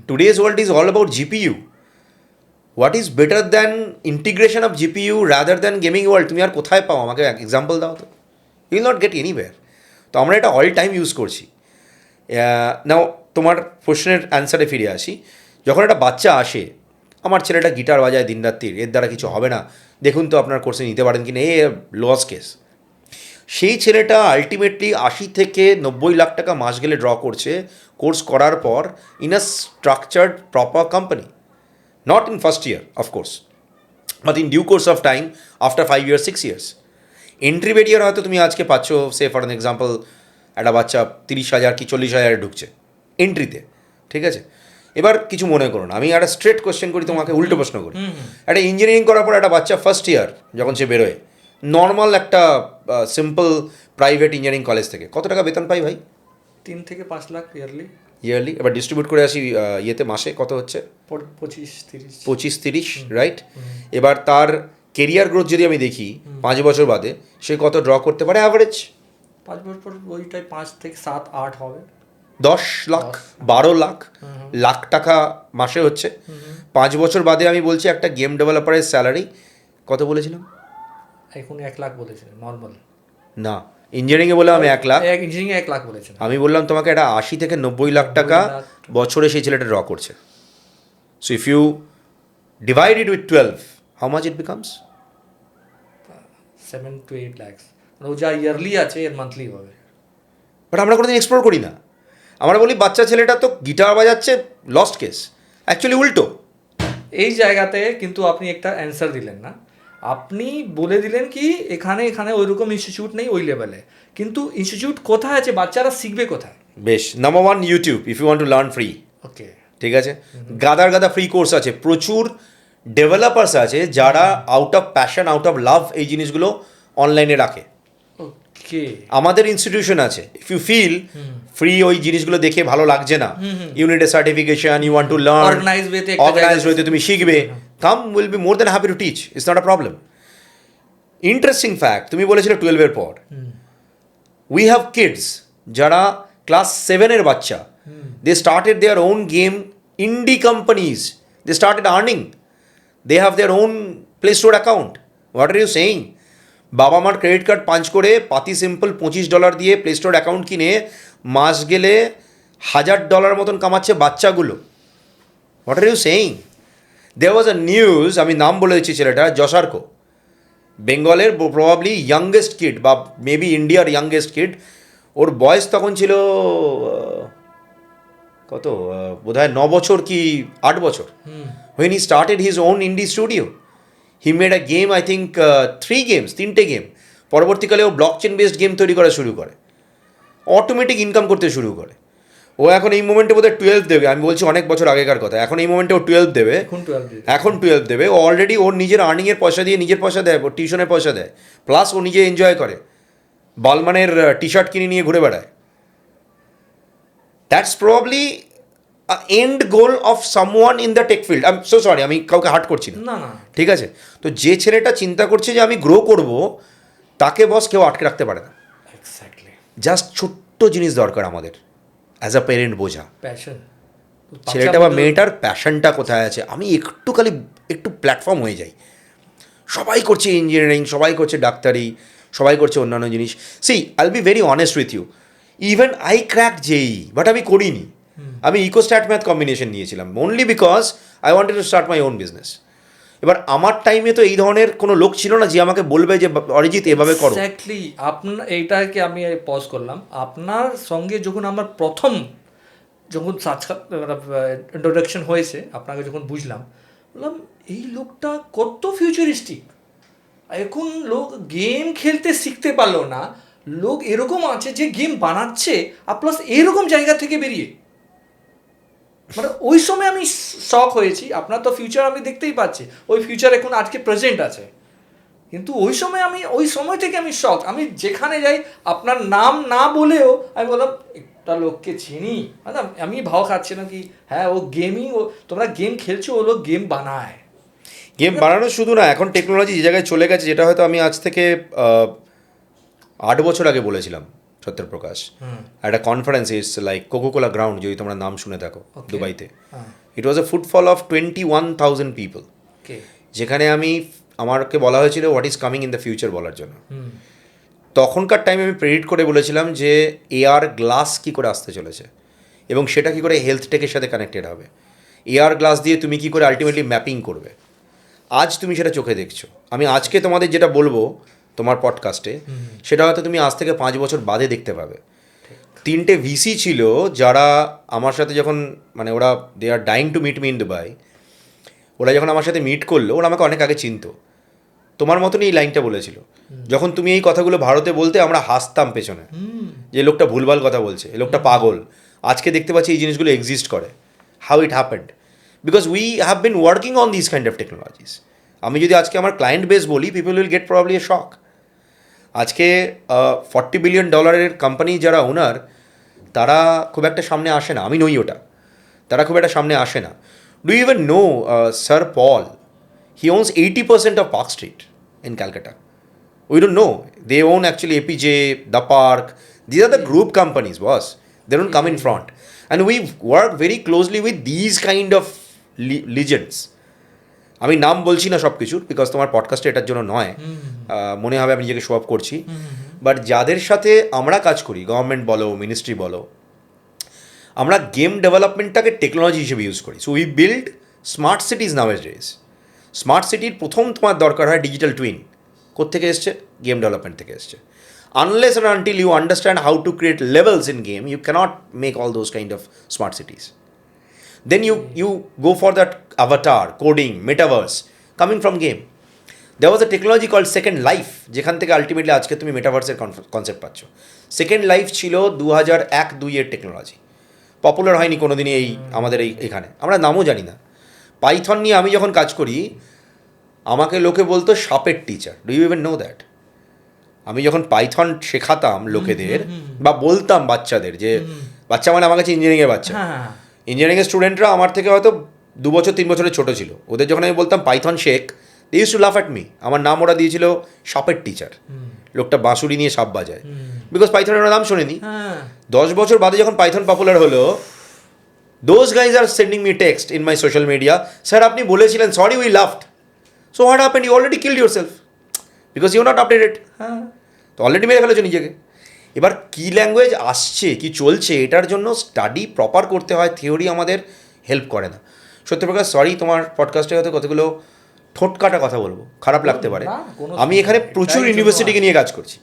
today's world is all about GPU. What is better than integration of GPU rather than gaming world? তুমি আর কোথায় পাও? আমাকে এক্সাম্পল দাও তো। You will not get anywhere. তো আমরা এটা অল টাইম ইউজ করছি। নাও তোমার প্রশ্নের অ্যান্সারে ফিরে আসি। যখন একটা বাচ্চা আসে, আমার ছেলেটা গিটার বাজায় দিনরাত্রির, এর দ্বারা কিছু হবে না, দেখুন তো আপনার কোর্সে নিতে পারেন কি না, এ লস কেস। সেই ছেলেটা আলটিমেটলি 80 থেকে 90 লাখ টাকা মাস গেলে ড্র করছে কোর্স করার পর, in a structured proper company, not in first year of course, but in due course of time after 5 years 6 years। Entry barrier হয়তো তুমি আজকে পাচ্ছ, সে ফর অ্যান এক্সাম্পল একটা বাচ্চা 30,000 কি 40,000 ঢুকছে এন্ট্রিতে, ঠিক আছে। এবার কিছু মনে করো না, আমি একটা স্ট্রেট কোয়েশ্চেন করি তোমাকে, উল্টো প্রশ্ন করি। একটা ইঞ্জিনিয়ারিং করার পর একটা বাচ্চা ফার্স্ট ইয়ার যখন সে বেরোয়, নর্মাল একটা সিম্পল প্রাইভেট ইঞ্জিনিয়ারিং কলেজ থেকে কত টাকা বেতন পাই ভাই? 3 থেকে 5 লাখ ইয়ারলি। এবার ডিস্ট্রিবিউট করে আসি ইয়েতে, মাসে কত হচ্ছে? 25-30, রাইট? এবার তার কেরিয়ার গ্রোথ যদি আমি দেখি 5 বছর বাদে, সে কত ড্র করতে পারে অ্যাভারেজ? 5 বছর পর ওইটাই 5 থেকে 7-8 হবে, 10 লাখ 12 লাখ লাখ টাকা মাসে হচ্ছে। 5 বছর বাদে আমি বলছি একটা গেম ডেভেলপারের স্যালারি কত বলেছিলাম? এখন 1 লাখ বলেছিলেন নর্মাল। না, ইঞ্জিনিয়ারিংয়ে বললাম আমি 1 লাখ, ইঞ্জিনিয়ারিং 1 লাখ বলেছেন। আমি বললাম তোমাকে এটা 80 থেকে 90 লাখ টাকা বছরে সেই ছেলেটা ড্র করছে। So if you divide it with 12, how much it becomes? 7 to 8 lakhs। ও যা ইয়ারলি আছে এর মান্থলি হবে। বাট আমরা কোনোদিন এক্সপ্লোর করি না। আমরা বলি বাচ্চা ছেলেটা তো গিটার বাজাচ্ছে, লস্ট কেস। অ্যাকচুয়ালি উল্টো। এই জায়গাতে কিন্তু আপনি একটা অ্যান্সার দিলেন না, আপনি বলে দিলেন কি এখানে ওইরকম ইনস্টিটিউট নেই ওই লেভেলে, কিন্তু ইনস্টিটিউট কোথায় আছে, বাচ্চারা শিখবে কোথায়? বেশ, number 1 YouTube, if you want to learn free. Okay, ঠিক আছে, গাদা ফ্রি কোর্স আছে, প্রচুর ডেভেলপার্স আছে যারা out of passion, out of love এই জিনিসগুলো অনলাইনে রাখে। ওকে, আমাদের ইনস্টিটিউশন আছে, ইফ ইউ ফিল ফ্রি ওই জিনিসগুলো দেখে ভালো লাগছে না, Unity a certification, you want to learn organise ওয়েতে তুমি শিখবে, come, will be more than happy to teach, it's not a problem. Interesting fact, তুমি বলেছিলে 12-এর পর, উই হ্যাভ কিডস যারা ক্লাস 7-এর বাচ্চা, they started their own game, indie companies, they started earning, they have their own play store account. What are you saying? বাবা মার ক্রেডিট কার্ড পাঞ্চ করে পাতি সিম্পল $25 দিয়ে প্লে স্টোর অ্যাকাউন্ট কিনে মাস গেলে $1,000 মতন কামাচ্ছে বাচ্চাগুলো। What are you saying? There was a news, আমি নাম বলে দিচ্ছি ছেলেটা, যশার্কো, বেঙ্গলের প্রবাবলি ইয়াংগেস্ট কিড বা মেবি ইন্ডিয়ার ইয়াংগেস্ট কিড, ওর বয়স তখন ছিল কত বোধহয় 9 বছর কি 8 বছর। when he started his own indie studio he made a game I think 3 game. পরবর্তীকালে ও ব্লকচেন বেসড গেম তৈরি করা শুরু করে, অটোমেটিক ইনকাম করতে শুরু করে। ও এখন এই মোমেন্টে বোধহয় 12 দেবে, আমি বলছি অনেক বছর আগেকার কথা, এখন এই মোমেন্টে ও 12 দেবে, এখন 12 দেবে। ও অলরেডি ওর নিজের আর্নিংয়ের পয়সা দিয়ে নিজের পয়সা দেয়, ওর টিউশনের পয়সা দেয়, প্লাস ও নিজে এনজয় করে, বালমানের টি শার্ট কিনে নিয়ে ঘুরে বেড়ায়। That's probably end goal of someone in the tech field. I am so sorry, আমি কাউকে হার্ট করছি না, ঠিক আছে? তো যে ছেলেটা চিন্তা করছে যে আমি গ্রো করব, তাকে বস কেউ আটকে রাখতে পারে না। জাস্ট ছোট্ট জিনিস দরকার আমাদের অ্যাজ আ প্যারেন্ট বোঝা, ছেলেটা বা মেয়েটার প্যাশনটা কোথায় আছে। আমি একটু প্ল্যাটফর্ম হয়ে যাই, সবাই করছে ইঞ্জিনিয়ারিং, সবাই করছে ডাক্তারি, সবাই করছে অন্যান্য জিনিস। See I will be very honest with you, even I crack JEE, but আমি করিনি। আমি ইকোস্ট্যাট ম্যাথ কম্বিনেশন নিয়েছিলাম only because I wanted to start my own business. এবার আমার টাইমে তো এই ধরনের কোনো লোক ছিল না যে আমাকে বলবে যে অরিজিৎ এভাবে করো। এক্স্যাক্টলি, আপনার এইটাকে আমি পজ করলাম। আপনার সঙ্গে যখন আমার যখন ইন্ট্রোডাকশন হয়েছে, আপনাকে যখন বুঝলাম, বললাম এই লোকটা কত ফিউচারিস্টিক। এখন লোক গেম খেলতে শিখতে পারলো না, লোক এরকম আছে যে গেম বানাচ্ছে, আর প্লাস এরকম জায়গা থেকে বেরিয়ে, মানে ওই সময় আমি শক হয়েছি। আপনার তো ফিউচার আমি দেখতেই পাচ্ছি, ওই ফিউচার এখন আজকে প্রেজেন্ট আছে, কিন্তু ওই সময় থেকে আমি শক। আমি যেখানে যাই আপনার নাম না বলেও আমি বললাম একটা লোককে চিনি, মানে আমি ভাও খাচ্ছিলাম কি হ্যাঁ ও গেমিং, ও তোমরা গেম খেলছো, ও লোক গেম বানায়। গেম বানানো শুধু না, এখন টেকনোলজি যে জায়গায় চলে গেছে, যেটা হয়তো আমি আজ থেকে 8 বছর আগে বলেছিলাম সত্যপ্রকাশ, একটা conference it's like Coca Cola ground, যদি তোমরা নাম শুনে থাকো, দুবাইতে। ইট ওয়াজ এ ফুটফল অফ 21,000 পিপল, যেখানে আমাকে বলা হয়েছিল what is coming in the future বলার জন্য। তখনকার টাইমে আমি প্রেডিক্ট করে বলেছিলাম যে এআর গ্লাস কী করে আসতে চলেছে, এবং সেটা কী করে হেলথ টেকের সাথে কানেক্টেড হবে। এআর গ্লাস দিয়ে তুমি কী করে আলটিমেটলি ম্যাপিং করবে, আজ তুমি সেটা চোখে দেখছো। আমি আজকে তোমাদের যেটা বলবো তোমার পডকাস্টে, সেটা হয়তো তুমি আজ থেকে 5 বছর বাদে দেখতে পাবে। 3টে ভিসি ছিল যারা আমার সাথে যখন, মানে ওরা they are dying to meet me in Dubai, ওরা যখন আমার সাথে মিট করলো, ওরা আমাকে অনেক আগে চিনতো। তোমার মতনই এই লাইনটা বলেছিল, যখন তুমি এই কথাগুলো ভারতে বলতে আমরা হাসতাম পেছনে, যে লোকটা ভুলভাল কথা বলছে, এই লোকটা পাগল। আজকে দেখতে পাচ্ছি এই জিনিসগুলো এক্সিস্ট করে। How it happened? Because we have been working on this kind of technologies. আমি যদি আজকে আমার ক্লায়েন্ট বেস বলি, পিপল উইল গেট প্রবাবলি এ শক। আজকে $40 বিলিয়ন কোম্পানি যারা ওনার, তারা খুব একটা সামনে আসে না। আমি নই ওটা, তারা খুব একটা সামনে আসে না। Do you even know sir Paul, he owns 80% of Park Street in Calcutta. We don't know. They own actually APJ, The Park. These are the group companies, boss. They don't come in front. And we work very closely with these kind of legends. আমি নাম বলছি না সব কিছুর, বিকজ তোমার পডকাস্টে এটার জন্য নয়, মনে হবে আমি নিজেকে শো অফ করছি। বাট যাদের সাথে আমরা কাজ করি, গভর্নমেন্ট বলো, মিনিস্ট্রি বলো, আমরা গেম ডেভেলপমেন্টটাকে টেকনোলজি হিসেবে ইউজ করি। So we build smart সিটিজ নাওয়াডেজ। Smart সিটির প্রথম তোমার দরকার হয় ডিজিটাল টুইন। কোত্থেকে এসছে? গেম ডেভেলপমেন্ট থেকে এসছে। Unless and until you understand how to create levels in game, you can't make all those kind of smart cities. Then you go for that avatar, coding, metaverse, coming from game. There was a technology called Second Life, যেখান থেকে আলটিমেটলি আজকে তুমি মেটাভার্সের কনসেপ্ট পাচ্ছ। সেকেন্ড লাইফ ছিল 2001-2 টেকনোলজি, পপুলার হয়নি কোনো দিনই আমাদের এখানে, আমরা নামও জানি না। পাইথন নিয়ে আমি যখন কাজ করি, আমাকে লোকে বলতো সাপের teacher. Do you even know that? আমি যখন পাইথন শেখাতাম লোকেদের, বা বলতাম বাচ্চাদের, যে বাচ্চা মানে আমার কাছে ইঞ্জিনিয়ারিংয়ের বাচ্চা, ইঞ্জিনিয়ারিংয়ের স্টুডেন্টরা আমার থেকে হয়তো 2 বছর 3 বছরের ছোটো ছিল, ওদের যখন আমি বলতাম পাইথন শেখ, they use to laugh at me. আমার নাম ওরা দিয়েছিল সাপের টিচার। লোকটা বাঁশুরি নিয়ে সাপ বাজায়, বিকজ পাইথনের ওরা নাম শোনেনি। 10 বছর বাদে যখন পাইথন পপুলার হলো, those guys are sending me text in my social media, sir আপনি বলেছিলেন, sorry we laughed. So what happened? You already killed yourself, because you not updated. তো অলরেডি মেরে ফেলেছো নিজেকে। এবার কী ল্যাঙ্গুয়েজ আসছে, কি চলছে, এটার জন্য স্টাডি প্রপার করতে হয়, থিওরি আমাদের হেল্প করে না। সত্যপ্রকাশ, সরি তোমার পডকাস্টে হয়তো কতগুলো ঠোঁট কাটা কথা বলবো, খারাপ লাগতে পারে। আমি এখানে প্রচুর ইউনিভার্সিটিকে নিয়ে কাজ করছি,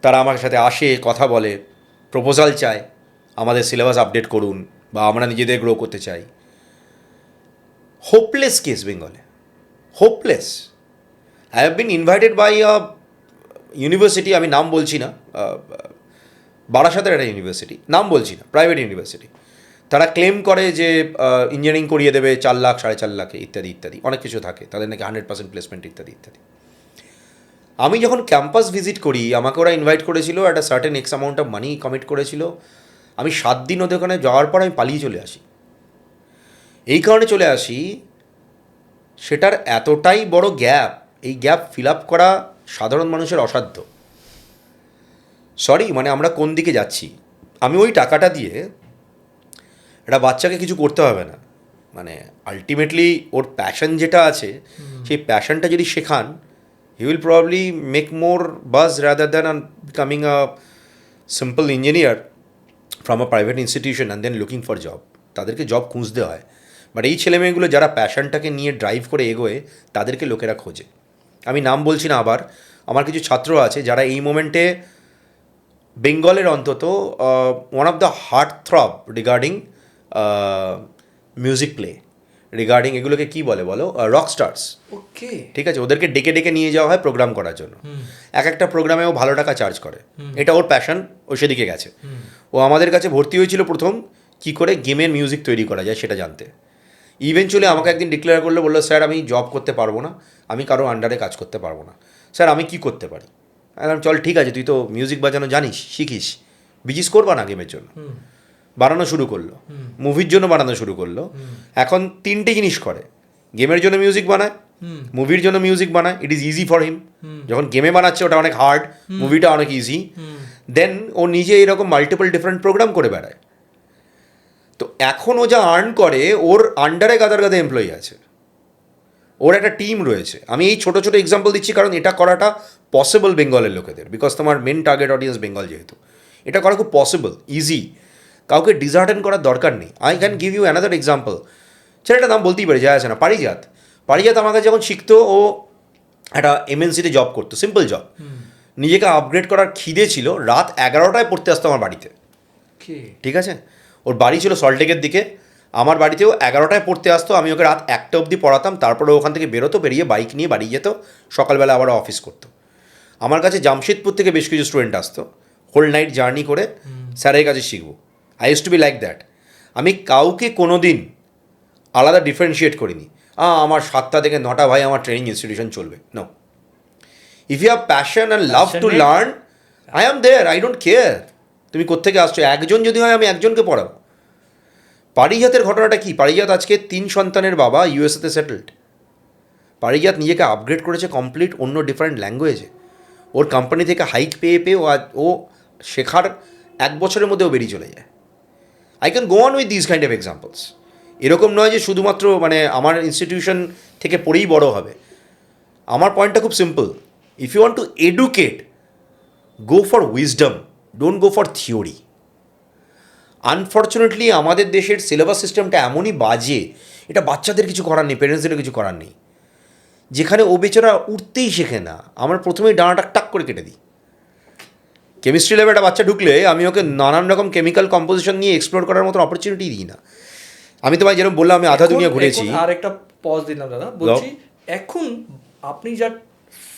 তারা আমার সাথে আসে, কথা বলে, প্রপোজাল চায়, আমাদের সিলেবাস আপডেট করুন বা আমরা নিজেদের গ্রো করতে চাই। হোপলেস কেস বেঙ্গলে, hopeless. I have been invited by a university, আমি নাম বলছি না, বারাসাতের একটা ইউনিভার্সিটি, নাম বলছি না, প্রাইভেট ইউনিভার্সিটি। তারা ক্লেম করে যে ইঞ্জিনিয়ারিং করিয়ে দেবে 4 লাখ 4.5 লাখে, ইত্যাদি ইত্যাদি, অনেক কিছু থাকে তাদের, নাকি 100% প্লেসমেন্ট, ইত্যাদি ইত্যাদি। আমি যখন ক্যাম্পাস ভিজিট করি, আমাকে ওরা ইনভাইট করেছিল, একটা certain x amount of money commit করেছিল। আমি 7 দিন ওদের ওখানে যাওয়ার পর আমি পালিয়ে চলে আসি। এই কারণে চলে আসি, সেটার এতটাই বড় গ্যাপ, এই গ্যাপ ফিল আপ করা সাধারণ মানুষের অসাধ্য। সরি, মানে আমরা কোন দিকে যাচ্ছি? আমি ওই টাকাটা দিয়ে একটা বাচ্চাকে কিছু করতে হবে না, মানে আলটিমেটলি ওর প্যাশন যেটা আছে, সেই প্যাশনটা যদি শেখান, he will probably make more buzz rather than becoming a simple engineer from a private institution and then looking for job. তাদেরকে জব খুঁজতে হয়, বাট এই ছেলেমেয়েগুলো যারা প্যাশনটাকে নিয়ে ড্রাইভ করে এগোয়, তাদেরকে লোকেরা খোঁজে। আমি নাম বলছি না, আবার আমার কিছু ছাত্র আছে যারা এই মোমেন্টে বেঙ্গলের অন্তত one of the heart throb regarding music play, regarding এগুলোকে কী বলে বলো, রক স্টার্স। ওকে, ঠিক আছে, ওদেরকে ডেকে ডেকে নিয়ে যাওয়া হয় প্রোগ্রাম করার জন্য। এক একটা প্রোগ্রামেও ভালো টাকা চার্জ করে। এটা ওর প্যাশন, ও সেদিকে গেছে। ও আমাদের কাছে ভর্তি হয়েছিল প্রথম কী করে গেমের মিউজিক তৈরি করা যায় সেটা জানতে। ইভেনচুয়ালি আমাকে একদিন ডিক্লেয়ার করলো, বললো স্যার আমি জব করতে পারবো না, আমি কারো আন্ডারে কাজ করতে পারবো না, স্যার আমি কী করতে পারি? আমি চল ঠিক আছে, তুই তো মিউজিক বাজানো জানিস, শিখিস, বিজিস করবা না গেমের জন্য। বানানো শুরু করলো, মুভির জন্য বানানো শুরু করলো। এখন 3টে জিনিস করে, গেমের জন্য মিউজিক বানায়, মুভির জন্য মিউজিক বানায়। It is easy for him. যখন গেমে বানাচ্ছে ওটা অনেক হার্ড, মুভিটা অনেক ইজি। দেন ও নিজে এরকম মাল্টিপল ডিফারেন্ট প্রোগ্রাম করে বেড়ায়। তো এখন ও যা আর্ন করে, ওর আন্ডারে গাদার গাদা এমপ্লয়ি আছে, ওর একটা টিম রয়েছে। আমি এই ছোটো ছোটো এক্সাম্পল দিচ্ছি কারণ এটা করাটা পসিবল বেঙ্গলের লোকেদের, বিকজ তোমার মেন টার্গেট অডিয়েন্স বেঙ্গল যেহেতু, এটা করা খুব পসিবল, ইজি, কাউকে ডিসহার্টেন করার দরকার নেই। I can give you another example, ছেলেটার নাম বলতেই পারে, যায় আসে না, পারিজাত। পারিজাত আমার কাছে যখন শিখতো, ও একটা এমএনসিতে জব করতো, সিম্পল জব, নিজেকে আপগ্রেড করার খিদে ছিল, রাত 11টায় পড়তে আসতো আমার বাড়িতে। ঠিক আছে, ওর বাড়ি ছিল সল্টলেকের দিকে, আমার বাড়িতেও 11টায় পড়তে আসতো, আমি ওকে রাত 1টা অবধি পড়াতাম, তারপরে ওখান থেকে বেরোতো, বেরিয়ে বাইক নিয়ে বাড়ি যেত, সকালবেলা আবার অফিস করতো। আমার কাছে জামশেদপুর থেকে বেশ কিছু স্টুডেন্ট আসতো, হোল নাইট জার্নি করে স্যারের কাছে শিখবো। I use to be like that. আমি কাউকে কোনো দিন আলাদা ডিফারেন্সিয়েট করিনি, আমার 7টা থেকে 9টা ভাই আমার ট্রেনিং ইনস্টিটিউশন চলবে, no. If you have passion and love to learn, I am there, I don't care তুমি কোত্থেকে আসছো। একজন যদি হয় আমি একজনকে পড়াবো। পারিজাতের ঘটনাটা কি, পারিজাত আজকে 3 সন্তানের বাবা, ইউএসএতে সেটেলড। পারিজাত নিজেকে আপগ্রেড করেছে কমপ্লিট অন্য ডিফারেন্ট ল্যাঙ্গুয়েজে। ওর কোম্পানি থেকে হাইক পেয়ে পেয়ে ও শেখার 1 বছরের মধ্যে ও বেরিয়ে চলে যায়। I can go on with this kind of examples. এরকম নয় যে শুধুমাত্র মানে আমার ইনস্টিটিউশন থেকে পড়েই বড় হবে। আমার পয়েন্টটা খুব simple, if you want to educate, go for wisdom, don't go for theory. Unfortunately আমাদের দেশের সিলেবাস সিস্টেমটা এমনই বাজে, এটা বাচ্চাদের কিছু করার নেই, প্যারেন্টসদেরও কিছু করার নেই, যেখানে ও বেচারা উঠতেই শেখে না। আমার প্রথমেই ডানাটা টাক করে কেটে দিই। কেমিস্ট্রি ল্যাবে একটা বাচ্চা ঢুকলে আমি ওকে নানান রকম কেমিক্যাল কম্পোজিশন নিয়ে এক্সপ্লোর করার মতো অপরচুনিটি দিই না। আমি তোমায় যেরকম বললাম আমি আধা দুনিয়া ঘুরেছি। আর একটা পজ দিলাম দাদা, বলছি এখন আপনি যা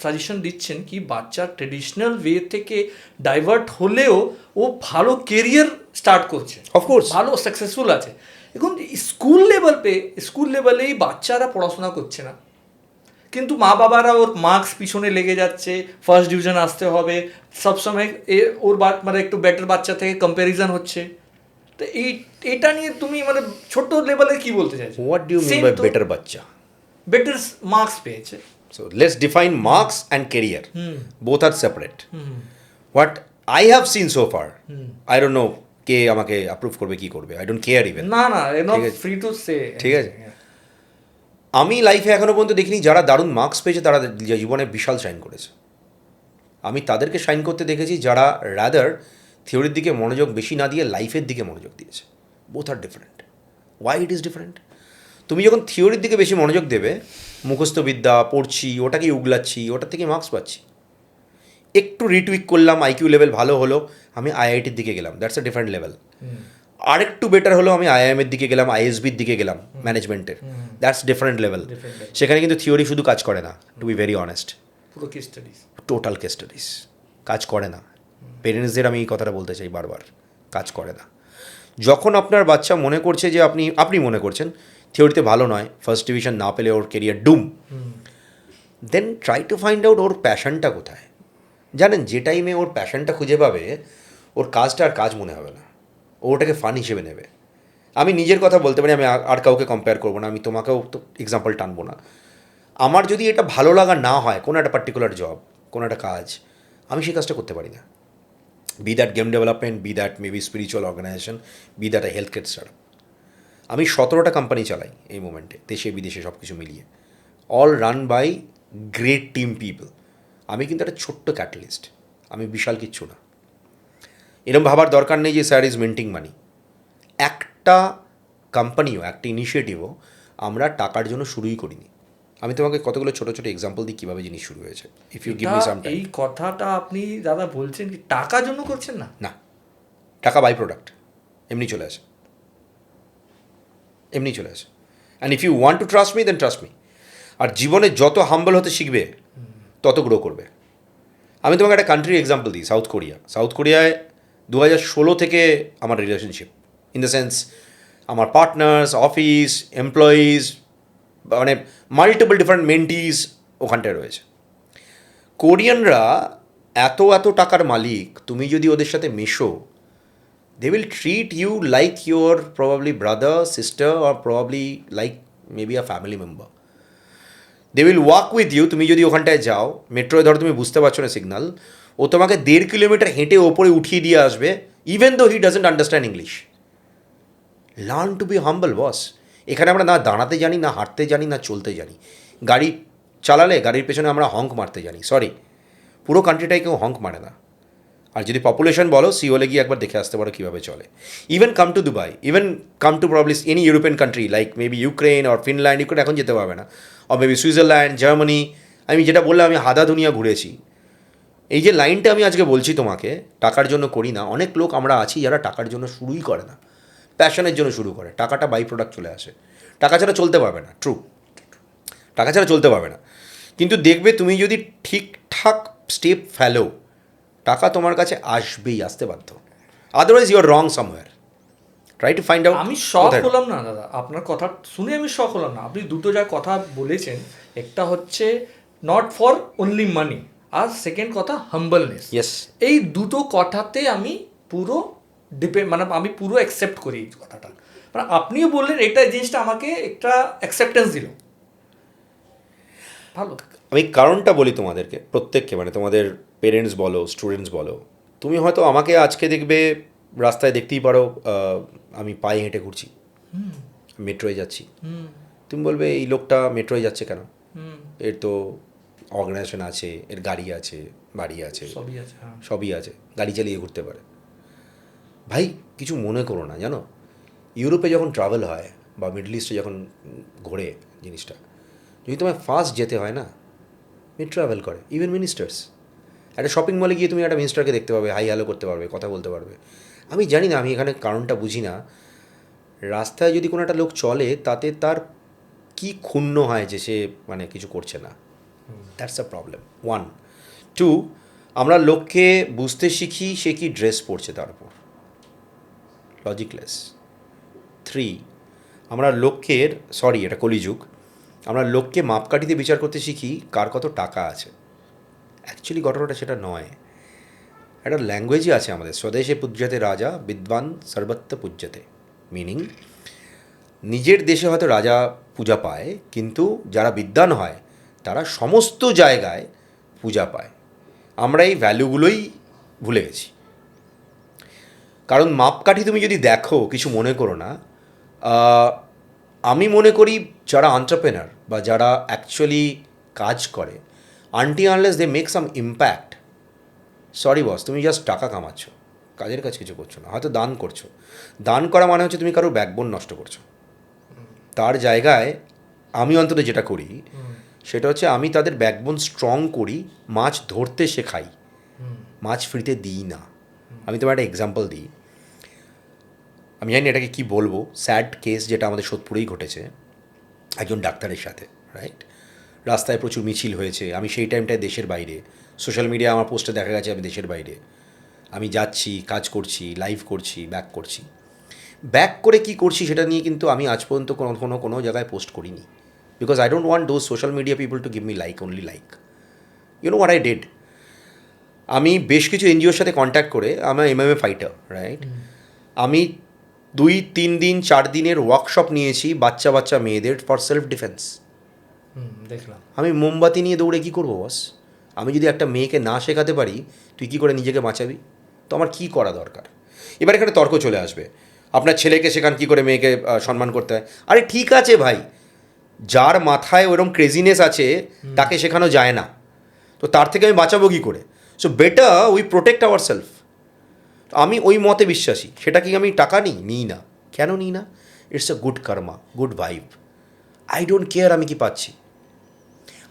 সাজেশন দিচ্ছেন কি বাচ্চা ট্রেডিশনাল ওয়ে থেকে ডাইভার্ট হলেও ও ভালো কেরিয়ার স্টার্ট করছে, অফকোর্স ভালো সাকসেসফুল আছে। এখন স্কুল লেভেলেই বাচ্চারা পড়াশোনা করছে না, কিন্তু মা বাবারা ওর মার্কস পিছনে লেগে যাচ্ছে, ফার্স্ট ডিভিশন আসতে হবে, সবসময় ওর মানে একটু বেটার বাচ্চা থেকে কম্প্যারিজন হচ্ছে। তো এটা নিয়ে তুমি মানে ছোট লেভেলে কি বলতে চাইছো? What do you mean by better বাচ্চা? বেটার মার্কস পেয়েছে। So let's define marks and career. Both are separate. What I have seen so far, I don't know কে আমাকে অ্যাপ্রুভ করবে কি করবে, I don't care even. না ফ্রি টু সে। ঠিক আছে, আমি লাইফে এখনো পর্যন্ত দেখিনি যারা দারুণ মার্কস পেয়েছে তারা জীবনে বিশাল শাইন করেছে। আমি তাদেরকে শাইন করতে দেখেছি যারা রাদার থিওরির দিকে মনোযোগ বেশি না দিয়ে লাইফের দিকে মনোযোগ দিয়েছে। Both are different. Why it is different? তুমি যখন থিওরির দিকে বেশি মনোযোগ দেবে, মুখস্থ বিদ্যা পড়ছি, ওটাকেই উগলাচ্ছি, ওটার থেকে মার্কস পাচ্ছি। একটু রিটুইক করলাম, আইকিউ লেভেল ভালো হলো, আমি আইআইটির দিকে গেলাম, দ্যাটস আ ডিফারেন্ট লেভেল। আরেকটু বেটার হলো, আমি আইআইএমের দিকে গেলাম, আইএসবির দিকে গেলাম, ম্যানেজমেন্টের, দ্যাটস ডিফারেন্ট লেভেল। সেখানে কিন্তু থিওরি শুধু কাজ করে না, টু বি ভেরি অনেস্ট, পুরো case studies, total case studies, কাজ করে না। পেরেন্টসদের আমি এই কথাটা বলতে চাই বারবার, কাজ করে না। যখন আপনার বাচ্চা মনে করছে যে আপনি মনে করছেন থিওরিতে ভালো নয়, ফার্স্ট ডিভিশন না পেলে ওর career doom, then try to find out ওর প্যাশনটা কোথায়। জানেন, যে টাইমে ওর প্যাশনটা খুঁজে পাবে, ওর কাজটা আর কাজ মনে হবে না, ও ওটাকে ফান হিসেবে নেবে। আমি নিজের কথা বলতে পারি, আমি আর কাউকে কম্পেয়ার করবো না, আমি তোমাকেও তো এক্সাম্পল টানবো না। আমার যদি এটা ভালো লাগা না হয়, কোনো একটা পার্টিকুলার জব, কোনো একটা কাজ, আমি সেই কাজটা করতে পারি না। Be that game development, be that maybe spiritual organization, be that a health care startup. আমি 17টা কোম্পানি চালাই এই মোমেন্টে, দেশে বিদেশে সব কিছু মিলিয়ে, all run by great team people. আমি কিন্তু একটা ছোট্ট ক্যাটালিস্ট, আমি বিশাল কিচ্ছু না। এরকম ভাবার দরকার নেই যে স্যার ইজ মিন্টিং মানি। একটা কোম্পানিও, একটা ইনিশিয়েটিভও আমরা টাকার জন্য শুরুই করিনি। আমি তোমাকে কতগুলো ছোটো ছোটো এক্সাম্পল দিই কীভাবে জিনিস শুরু হয়েছে, if you give me some time. এই কথাটা আপনি দাদা বলছেন কি টাকার জন্য করছেন না? না, টাকা বাই প্রোডাক্ট, এমনি চলে আসে, এমনি চলে আসে। And if you want to trust me, then trust me. আর জীবনে যত হাম্বল হতে শিখবে, তত গ্রো করবে। আমি তোমাকে একটা কান্ট্রির এক্সাম্পল দিই, সাউথ কোরিয়া। সাউথ কোরিয়ায় 2016 থেকে আমার রিলেশনশিপ, ইন দ্য সেন্স আমার পার্টনার্স, অফিস, এমপ্লয়িজ, মানে মাল্টিপল ডিফারেন্ট মেন্টিজ ওখানটায় রয়েছে। কোরিয়ানরা এত এত টাকার মালিক, তুমি যদি ওদের সাথে মেশো, they will treat you like your probably brother, sister, or probably like maybe a family member. They will walk with you. তুমি যদি ওখানটায় যাও, মেট্রোয় ধরো তুমি বুঝতে পারছো না সিগনাল, ও তোমাকে 1.5 কিলোমিটার হেঁটে ওপরে উঠিয়ে দিয়ে আসবে, even though he doesn't understand English. Learn to be humble boss. এখানে আমরা না দাঁড়াতে জানি, না হাঁটতে জানি, না চলতে জানি। গাড়ি চালালে গাড়ির পেছনে আমরা হংক মারতে জানি, সরি, পুরো কান্ট্রিটাই কেউ হংক মারে না। আর যদি পপুলেশন বলো, সিওলে গিয়ে একবার দেখে আসতে পারো কীভাবে চলে। Even come to Dubai, even come to probably any European country like maybe Ukraine or Finland, Ukraine এখন যেতে পারবে না, অর মেবি সুইজারল্যান্ড, জার্মানি। আমি যেটা বললাম, আমি হাদা দুনিয়া ঘুরেছি। এই যে লাইনটা আমি আজকে বলছি তোমাকে, টাকার জন্য করি না। অনেক লোক আমরা আছি যারা টাকার জন্য শুরুই করে না, প্যাশনের জন্য শুরু করে। টাকাটা বাই প্রোডাক্ট চলে আসে, টাকা ছাড়া চলতে পারবে না, ট্রু, টাকা ছাড়া চলতে পারবে না। কিন্তু দেখবে তুমি যদি ঠিকঠাক স্টেপ ফেলো, টাকা তোমার কাছে আসবেই, আসতে বাধ্য। Otherwise you are wrong somewhere, try to find out. আমি শক হলাম না দাদা, আপনার কথা শুনে আমি শক হলাম না। আপনি দুটো যা কথা বলেছেন, একটা হচ্ছে নট ফর অনলি মানি, আর সেকেন্ড কথা হাম্বলনেস। ইয়েস, এই দুটো কথাতে আমি পুরো মানে আমি পুরো অ্যাকসেপ্ট করি এই কথাটা। মানে আপনিও বললেন, এটা জিনিসটা আমাকে একটা অ্যাকসেপ্টেন্স দিল, ভালো। আমি কারণটা বলি তোমাদেরকে, প্রত্যেককে, মানে তোমাদের পেরেন্টস বলো, স্টুডেন্টস বলো। তুমি হয়তো আমাকে আজকে দেখবে রাস্তায়, দেখতেই পারো আমি পায়ে হেঁটে ঘুরছি, মেট্রোয় যাচ্ছি। তুমি বলবে এই লোকটা মেট্রোয় যাচ্ছে কেন? এর তো অর্গানাইজেশন আছে, এর গাড়ি আছে, বাড়ি আছে, সবই আছে, হ্যাঁ, সবই আছে, গাড়ি চালিয়ে ঘুরতে পারে। ভাই কিছু মনে করো না, জানো, ইউরোপে যখন ট্রাভেল হয় বা মিডল ইস্টে যখন ঘোরে জিনিসটা, যদি তোমায় ফার্স্ট যেতে হয় না, ট্রাভেল করে। ইভেন মিনিস্টার্স, একটা শপিং মলে গিয়ে তুমি একটা মিনিস্টারকে দেখতে পাবে, হাই হ্যালো করতে পারবে, কথা বলতে পারবে। আমি জানি না, আমি এখানে কারণটা বুঝি না। রাস্তায় যদি কোনো একটা লোক চলে, তাতে তার কি ক্ষুণ্ণ হয় যে সে মানে কিছু করছে না, দ্যাটস আ প্রবলেম। 1, 2, আমরা লোককে বুঝতে শিখি সে কি ড্রেস পরছে তার উপর, লজিকলেস। 3, আমরা লোকের, সরি এটা কলিযুগ, আমরা লোককে মাপকাঠিতে বিচার করতে শিখি কার কত টাকা আছে। অ্যাকচুয়ালি ঘটনাটা সেটা নয়। একটা ল্যাঙ্গুয়েজই আছে আমাদের, স্বদেশে পূজ্যতে রাজা, বিদ্বান সর্বত্র পূজ্যতে। মিনিং, নিজের দেশে হয়তো রাজা পূজা পায়, কিন্তু যারা বিদ্বান হয় তারা সমস্ত জায়গায় পূজা পায়। আমরা এই ভ্যালুগুলোই ভুলে গেছি। কারণ মাপকাঠি তুমি যদি দেখো, কিছু মনে করো না, আমি মনে করি যারা এন্টারপ্রেনার বা যারা অ্যাকচুয়ালি কাজ করে, until unless they make some impact, sorry boss, তুমি জাস্ট টাকা কামাচ্ছ, কাজের কাজ কিছু করছো না। হয়তো দান করছো, দান করা মানে হচ্ছে তুমি কারোর ব্যাকবোন নষ্ট করছো। তার জায়গায় আমি অন্তত যেটা করি সেটা হচ্ছে আমি তাদের ব্যাকবোন স্ট্রং করি, মাছ ধরতে শেখাই, মাছ ফ্রিতে দিই না। আমি তোমার একটা এক্সাম্পল দিই, আমি জানি এটাকে কী বলবো, স্যাড কেস যেটা আমাদের সোদপুরেই ঘটেছে একজন ডাক্তারের সাথে, রাইট? রাস্তায় প্রচুর মিছিল হয়েছে, আমি সেই টাইমটায় দেশের বাইরে, সোশ্যাল মিডিয়া আমার পোস্টে দেখা গেছে আমি দেশের বাইরে, আমি যাচ্ছি, কাজ করছি, লাইভ করছি, ব্যাক করে কি করছি সেটা নিয়ে কিন্তু আমি আজ পর্যন্ত কোনো জায়গায় পোস্ট করিনি, because I don't want those social media people to give me like, only like. You know what I did? আমি বেশ কিছু এনজিওর সাথে কন্ট্যাক্ট করে, আমার MMA ফাইটার, রাইট? আমি 2-3 দিন 4 দিনের ওয়ার্কশপ নিয়েছি বাচ্চা মেয়েদের ফর সেলফ ডিফেন্স। দেখলাম। আমি মোমবাতি নিয়ে দৌড়ে কী করবো বস? আমি যদি একটা মেয়েকে না শেখাতে পারি তুই কী করে নিজেকে বাঁচাবি, তো আমার কী করা দরকার? এবার এখানে তর্ক চলে আসবে, আপনার ছেলেকে শেখান কী করে মেয়েকে সম্মান করতে হয়। আরে ঠিক আছে ভাই, যার মাথায় ওরকম ক্রেজিনেস আছে তাকে শেখানো যায় না, তো তার থেকে আমি বাঁচাবো কী করে? So better we protect our self. আমি ওই মতে বিশ্বাসী। সেটা কি আমি টাকা নিই না। কেন নিই না? It's a good Karma, good vibe. I don't care আমি কি পাচ্ছি।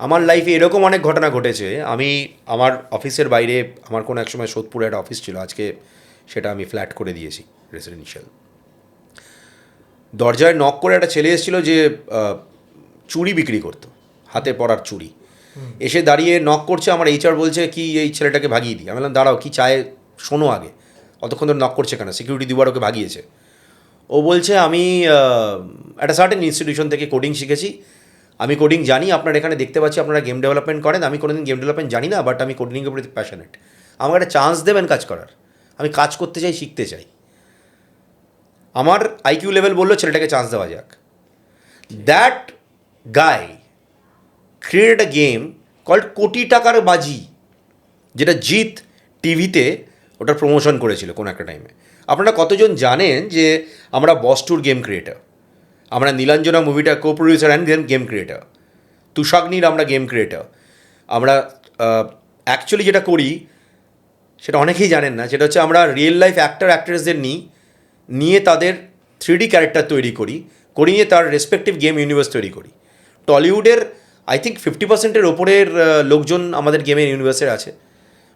আমার লাইফে এরকম অনেক ঘটনা ঘটেছে। আমি আমার অফিসের বাইরে, আমার কোনো এক সময় সোদপুরে একটা অফিস ছিল, আজকে সেটা আমি ফ্ল্যাট করে দিয়েছি, রেসিডেন্সিয়াল। দরজায় নক করে একটা ছেলে এসেছিল যে চুড়ি বিক্রি করতো, হাতে পরার চুড়ি। এসে দাঁড়িয়ে নক করছে, আমার HR বলছে কি এই ছেলেটাকে ভাগিয়ে দিই। আমি বললাম দাঁড়াও, কি চায় শোনো আগে, অতক্ষণ ধরে নক করছে কেন? সিকিউরিটি দুবার ওকে ভাগিয়েছে। ও বলছে আমি একটা সার্টেন ইনস্টিটিউশন থেকে কোডিং শিখেছি, আমি কোডিং জানি, আপনার এখানে দেখতে পাচ্ছি আপনারা গেম ডেভেলপমেন্ট করেন, আমি কোনোদিন গেম ডেভেলপমেন্ট জানি না, বাট আমি কোডিংয়ের প্রতি প্যাশনেট, আমাকে একটা চান্স দেবেন কাজ করার, আমি কাজ করতে চাই, শিখতে চাই। আমার IQ লেভেল বললো ছেলেটাকে চান্স দেওয়া যাক। That guy created a game called কোটি টাকার বাজি, যেটা জিত টিভিতে ওটার প্রমোশন করেছিল কোনো একটা টাইমে। আপনারা কতজন জানেন যে আমরা বস্টুর গেম ক্রিয়েটার, আমরা নীলাঞ্জনা মুভিটা co producer and game creator, তুষাগ্নির আমরা গেম ক্রিয়েটার। আমরা অ্যাকচুয়ালি যেটা করি সেটা অনেকেই জানেন না, সেটা হচ্ছে আমরা রিয়েল লাইফ অ্যাক্ট্রেসদের নিয়ে তাদের 3D ক্যারেক্টার তৈরি করিয়ে তার রেসপেক্টিভ গেম ইউনিভার্স তৈরি করি। টলিউডের আই থিঙ্ক 50%-এর ওপরের লোকজন আমাদের গেমের ইউনিভার্সে আছে।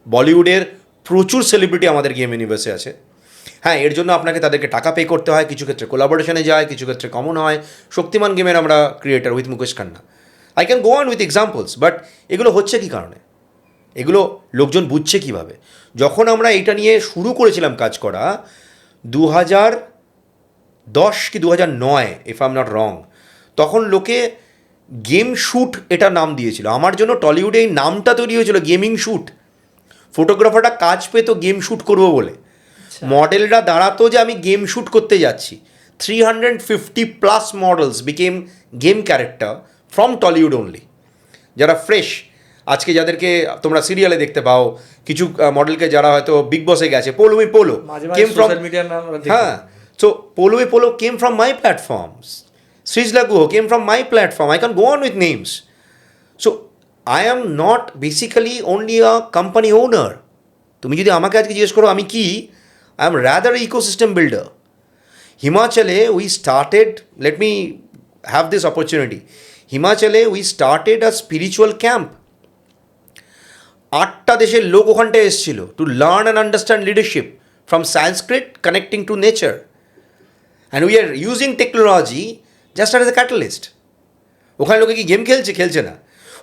বলিউডের প্রচুর সেলিব্রিটি আমাদের গেম ইউনিভার্সে আছে। হ্যাঁ, এর জন্য আপনাকে তাদেরকে টাকা পে করতে হয়, কিছু ক্ষেত্রে কোলাবোরেশনে যায়, কিছু ক্ষেত্রে কমন হয়। শক্তিমান গেমের আমরা creator with Mukesh Khanna, I can go on with examples. But এগুলো হচ্ছে কী কারণে? এগুলো লোকজন বুঝছে কীভাবে? যখন আমরা এটা নিয়ে শুরু করেছিলাম কাজ করা 2010 কি 2009, if I am not wrong, তখন লোকে গেম শ্যুট এটা নাম দিয়েছিল। আমার জন্য টলিউডে এই নামটা তৈরি হয়েছিল গেমিং শ্যুট। ফটোগ্রাফারটা কাজ পেতো গেম শ্যুট করবো বলে, মডেলরা দাঁড়াতো যে আমি গেম শ্যুট করতে যাচ্ছি। 350+ models became game character from Tollywood only, যারা ফ্রেশ। আজকে যাদেরকে তোমরা সিরিয়ালে দেখতে পাও, কিছু মডেলকে যারা হয়তো বিগ বসে গেছে, পোলো কেম ফ্রম, হ্যাঁ, so polo came from my platforms, Srijlaguho came from my platform. I can go on with names. So I am not basically only a company owner. তুমি যদি আমাকে আজকে জিজ্ঞেস করো আমি কি, I am rather an ecosystem builder. Himachale we started, let me have this opportunity. Himachale we started a spiritual camp. 8টা দেশের লোক ওখানটায় এসেছিল to learn and understand leadership from Sanskrit connecting to nature. And we are using technology just as a catalyst. ওখানে লোকে কি গেম খেলছে না,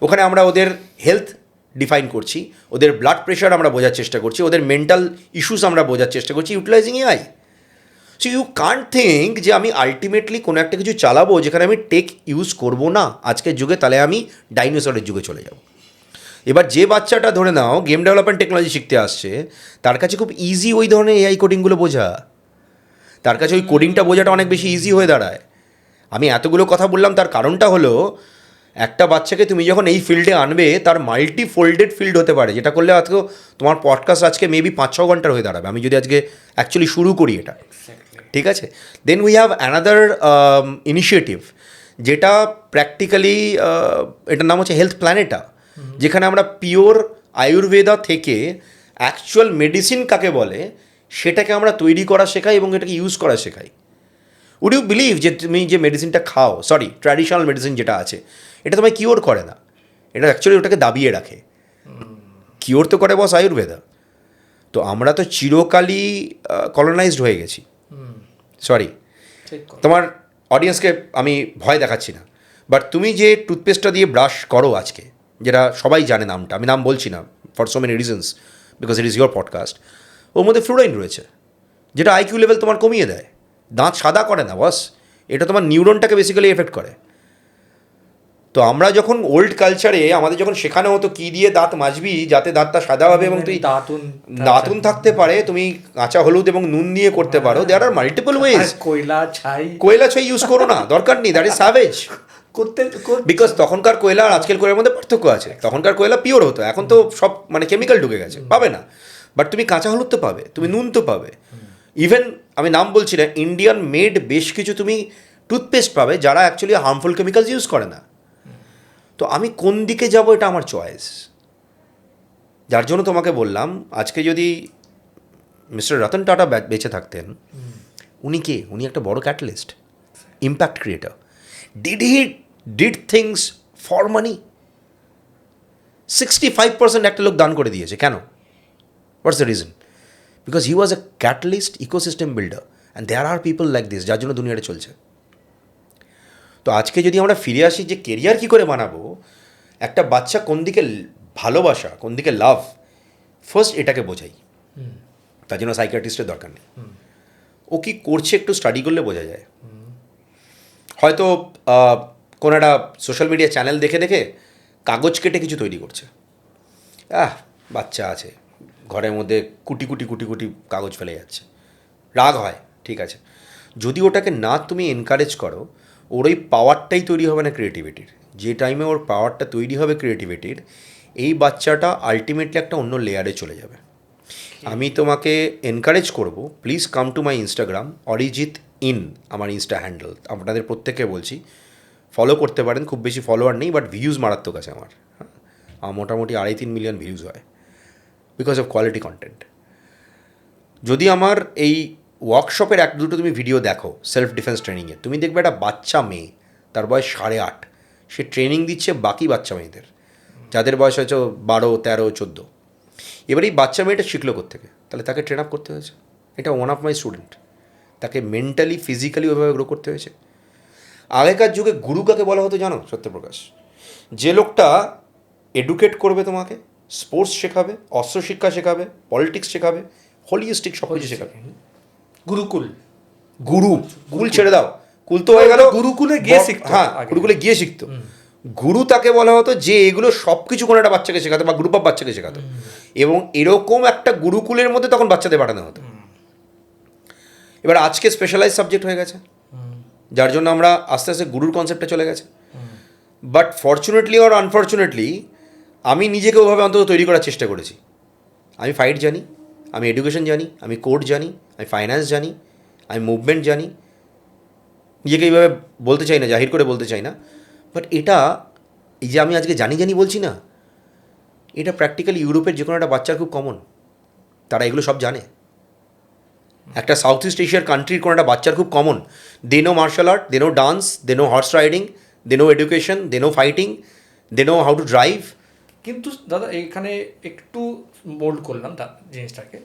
ওখানে আমরা ওদের হেলথ ডিফাইন করছি, ওদের ব্লাড প্রেশার আমরা বোঝার চেষ্টা করছি, ওদের মেন্টাল ইস্যুস আমরা বোঝার চেষ্টা করছি utilising AI। So you can't think যে আমি আলটিমেটলি কোনো একটা কিছু চালাবো যেখানে আমি টেক ইউজ করবো না আজকের যুগে, তাহলে আমি ডাইনোসরের যুগে চলে যাব। এবার যে বাচ্চাটা ধরে নাও গেম ডেভেলপমেন্ট টেকনোলজি শিখতে আসছে, তার কাছে খুব ইজি ওই ধরনের AI কোডিংগুলো বোঝা, তার কাছে ওই কোডিংটা বোঝাটা অনেক বেশি ইজি হয়ে দাঁড়ায়। আমি এতগুলো কথা বললাম তার কারণটা হলো, একটা বাচ্চাকে তুমি যখন এই ফিল্ডে আনবে তার মাল্টি ফোল্ডেড ফিল্ড হতে পারে, যেটা করলে আজকে তোমার পডকাস্ট আজকে মেবি 5-6 ঘন্টার হয়ে দাঁড়াবে আমি যদি আজকে অ্যাকচুয়ালি শুরু করি এটা, ঠিক আছে? Then we have another initiative, যেটা প্র্যাকটিক্যালি এটার নাম হচ্ছে হেলথ প্ল্যানেটা, যেখানে আমরা পিওর আয়ুর্বেদা থেকে অ্যাকচুয়াল মেডিসিন কাকে বলে সেটাকে আমরা তৈরি করা শেখাই এবং এটাকে ইউজ করা শেখাই। উড ইউ বিলিভ যে তুমি যে মেডিসিনটা খাও, সরি ট্র্যাডিশনাল মেডিসিন যেটা আছে, এটা তোমায় কিওর করে না, এটা অ্যাকচুয়ালি ওটাকে দাবিয়ে রাখে। কিওর তো করে বস আয়ুর্বেদা, তো আমরা তো চিরকালই কলোনাইজড হয়ে গেছি। সরি, তোমার অডিয়েন্সকে আমি ভয় দেখাচ্ছি না, বাট তুমি যে টুথপেস্টটা দিয়ে ব্রাশ করো আজকে, যেটা সবাই জানে নামটা, আমি নাম বলছি না for so many reasons because it is your podcast, ওর মধ্যে ফ্লুরাইড রয়েছে, যেটা আইকিউ লেভেল তোমার কমিয়ে দেয়, দাঁত সাদা করে না বস, এটা তোমার নিউরনটাকে বেসিক্যালি এফেক্ট করে। তো আমরা যখন ওল্ড কালচারে আমাদের যখন শেখানো হতো কী দিয়ে দাঁত মাজবি যাতে দাঁতটা সাদা হবে এবং তুই দাঁতুন থাকতে পারে, তুমি কাঁচা হলুদ এবং নুন দিয়ে করতে পারো, দেয়ার আর মাল্টিপল ওয়েজ। কোয়লা ছাই ইউজ করো না, দরকার নেই, দ্যাট ইজ স্যাভেজ। বিকজ তখনকার কোয়লা আর আজকের কোয়লার মধ্যে পার্থক্য আছে। তখনকার কোয়লা পিওর হতো, এখন তো সব মানে কেমিক্যাল ঢুকে গেছে, পাবে না। বাট তুমি কাঁচা হলুদ তো পাবে, তুমি নুন তো পাবে। ইভেন আমি নাম বলছি না, ইন্ডিয়ান মেড বেশ কিছু তুমি টুথপেস্ট পাবে যারা অ্যাকচুয়ালি হার্মফুল কেমিক্যালস ইউজ করে না। তো আমি কোন দিকে যাব এটা আমার চয়েস। যার জন্য তোমাকে বললাম, আজকে যদি মিস্টার রতন টাটা বেঁচে থাকতেন, উনি কে? উনি একটা বড় catalyst, impact creator. Did things for money. 65% একটা লোক দান করে দিয়েছে, কেন? What's the reason? Because he was a catalyst, ecosystem builder, and there are people like this, যার জন্য দুনিয়াটা চলছে। তো আজকে যদি আমরা ফিরে আসি যে কেরিয়ার কী করে বানাবো, একটা বাচ্চা কোন দিকে ভালোবাসা, কোন দিকে লাভ, ফার্স্ট এটাকে বোঝাই। তার জন্য সাইকিয়াট্রিস্টের দরকার নেই, ও কী করছে একটু স্টাডি করলে বোঝা যায়। হয়তো কোনো একটা সোশ্যাল মিডিয়া চ্যানেল দেখে দেখে কাগজ কেটে কিছু তৈরি করছে, বাচ্চা আছে ঘরের মধ্যে কুটি কুটি কুটি কুটি কাগজ ফেলে যাচ্ছে, রাগ হয়, ঠিক আছে। যদি ওটাকে না তুমি এনকারেজ করো, ওর ওই পাওয়ারটাই তৈরি হবে না ক্রিয়েটিভিটির। যে টাইমে ওর পাওয়ারটা তৈরি হবে ক্রিয়েটিভিটির, এই বাচ্চাটা আলটিমেটলি একটা অন্য লেয়ারে চলে যাবে। আমি তোমাকে এনকারেজ করব, please come to my Instagram, Arijit in আমার ইনস্টা হ্যান্ডেল। আপনাদের প্রত্যেককে বলছি ফলো করতে পারেন, খুব বেশি ফলোয়ার নেই, বাট ভিউজ মারাত্মক আছে আমার। মোটামুটি 2.5-3 মিলিয়ন ভিউজ হয় বিকজ অফ কোয়ালিটি কন্টেন্ট। যদি আমার এই ওয়ার্কশপের 1-2 তুমি ভিডিও দেখো সেলফ ডিফেন্স ট্রেনিংয়ে, তুমি দেখবে একটা বাচ্চা মেয়ে, তার বয়স 8.5, সে ট্রেনিং দিচ্ছে বাকি বাচ্চা মেয়েদের যাদের বয়স হয়তো 12, 13, 14। এবার এই বাচ্চা মেয়েটা শিখলো কোত্থেকে? তাহলে তাকে ট্রেন আপ করতে হয়েছে। এটা ওয়ান অফ মাই স্টুডেন্ট, তাকে মেন্টালি ফিজিক্যালি ওইভাবে গ্রো করতে হয়েছে। আগেকার যুগে গুরু কাকে বলা হতো জানো? সত্যপ্রকাশ, যে লোকটা এডুকেট করবে তোমাকে, স্পোর্টস শেখাবে, অস্ত্র শিক্ষা শেখাবে, পলিটিক্স শেখাবে, হোলিস্টিক সব কিছু শেখাবে। গুরুকুল। কুল ছেড়ে দাও, কুল তো হয়ে গেল, গুরুকুলে গিয়ে শিখতো। হ্যাঁ, গুরুকুলে গিয়ে শিখতো। গুরু তাকে বলা হতো যে এগুলো সব কিছু কোনো একটা বাচ্চাকে শেখাতো বা গ্রুপ অফ বাচ্চাকে শেখাতো, এবং এরকম একটা গুরুকুলের মধ্যে তখন বাচ্চাদের পাঠানো হতো। এবার আজকে স্পেশালাইজ সাবজেক্ট হয়ে গেছে, যার জন্য আমরা আস্তে আস্তে গুরুর কনসেপ্টে চলে গেছে। বাট ফর্চুনেটলি অর আনফর্চুনেটলি আমি নিজেকে ওভাবে অন্তত তৈরি করার চেষ্টা করেছি। আমি ফাইট জানি, আমি এডুকেশন জানি, আমি কোড জানি, আমি ফাইন্যান্স জানি, আমি মুভমেন্ট জানি। নিজেকে এইভাবে বলতে চাই না, জাহির করে বলতে চাই না, বাট এটা এই যে আমি আজকে জানি বলছি না, এটা প্র্যাকটিক্যালি ইউরোপের যে কোনো একটা বাচ্চার খুব কমন, তারা এগুলো সব জানে। একটা সাউথ ইস্ট এশিয়ার কান্ট্রির কোনো একটা বাচ্চার খুব common, they know martial art, they know dance, they know horse riding, they know education, they know fighting, they know how to drive. কিন্তু দাদা এখানে একটু বোল্ড করলাম জিনিসটাকে,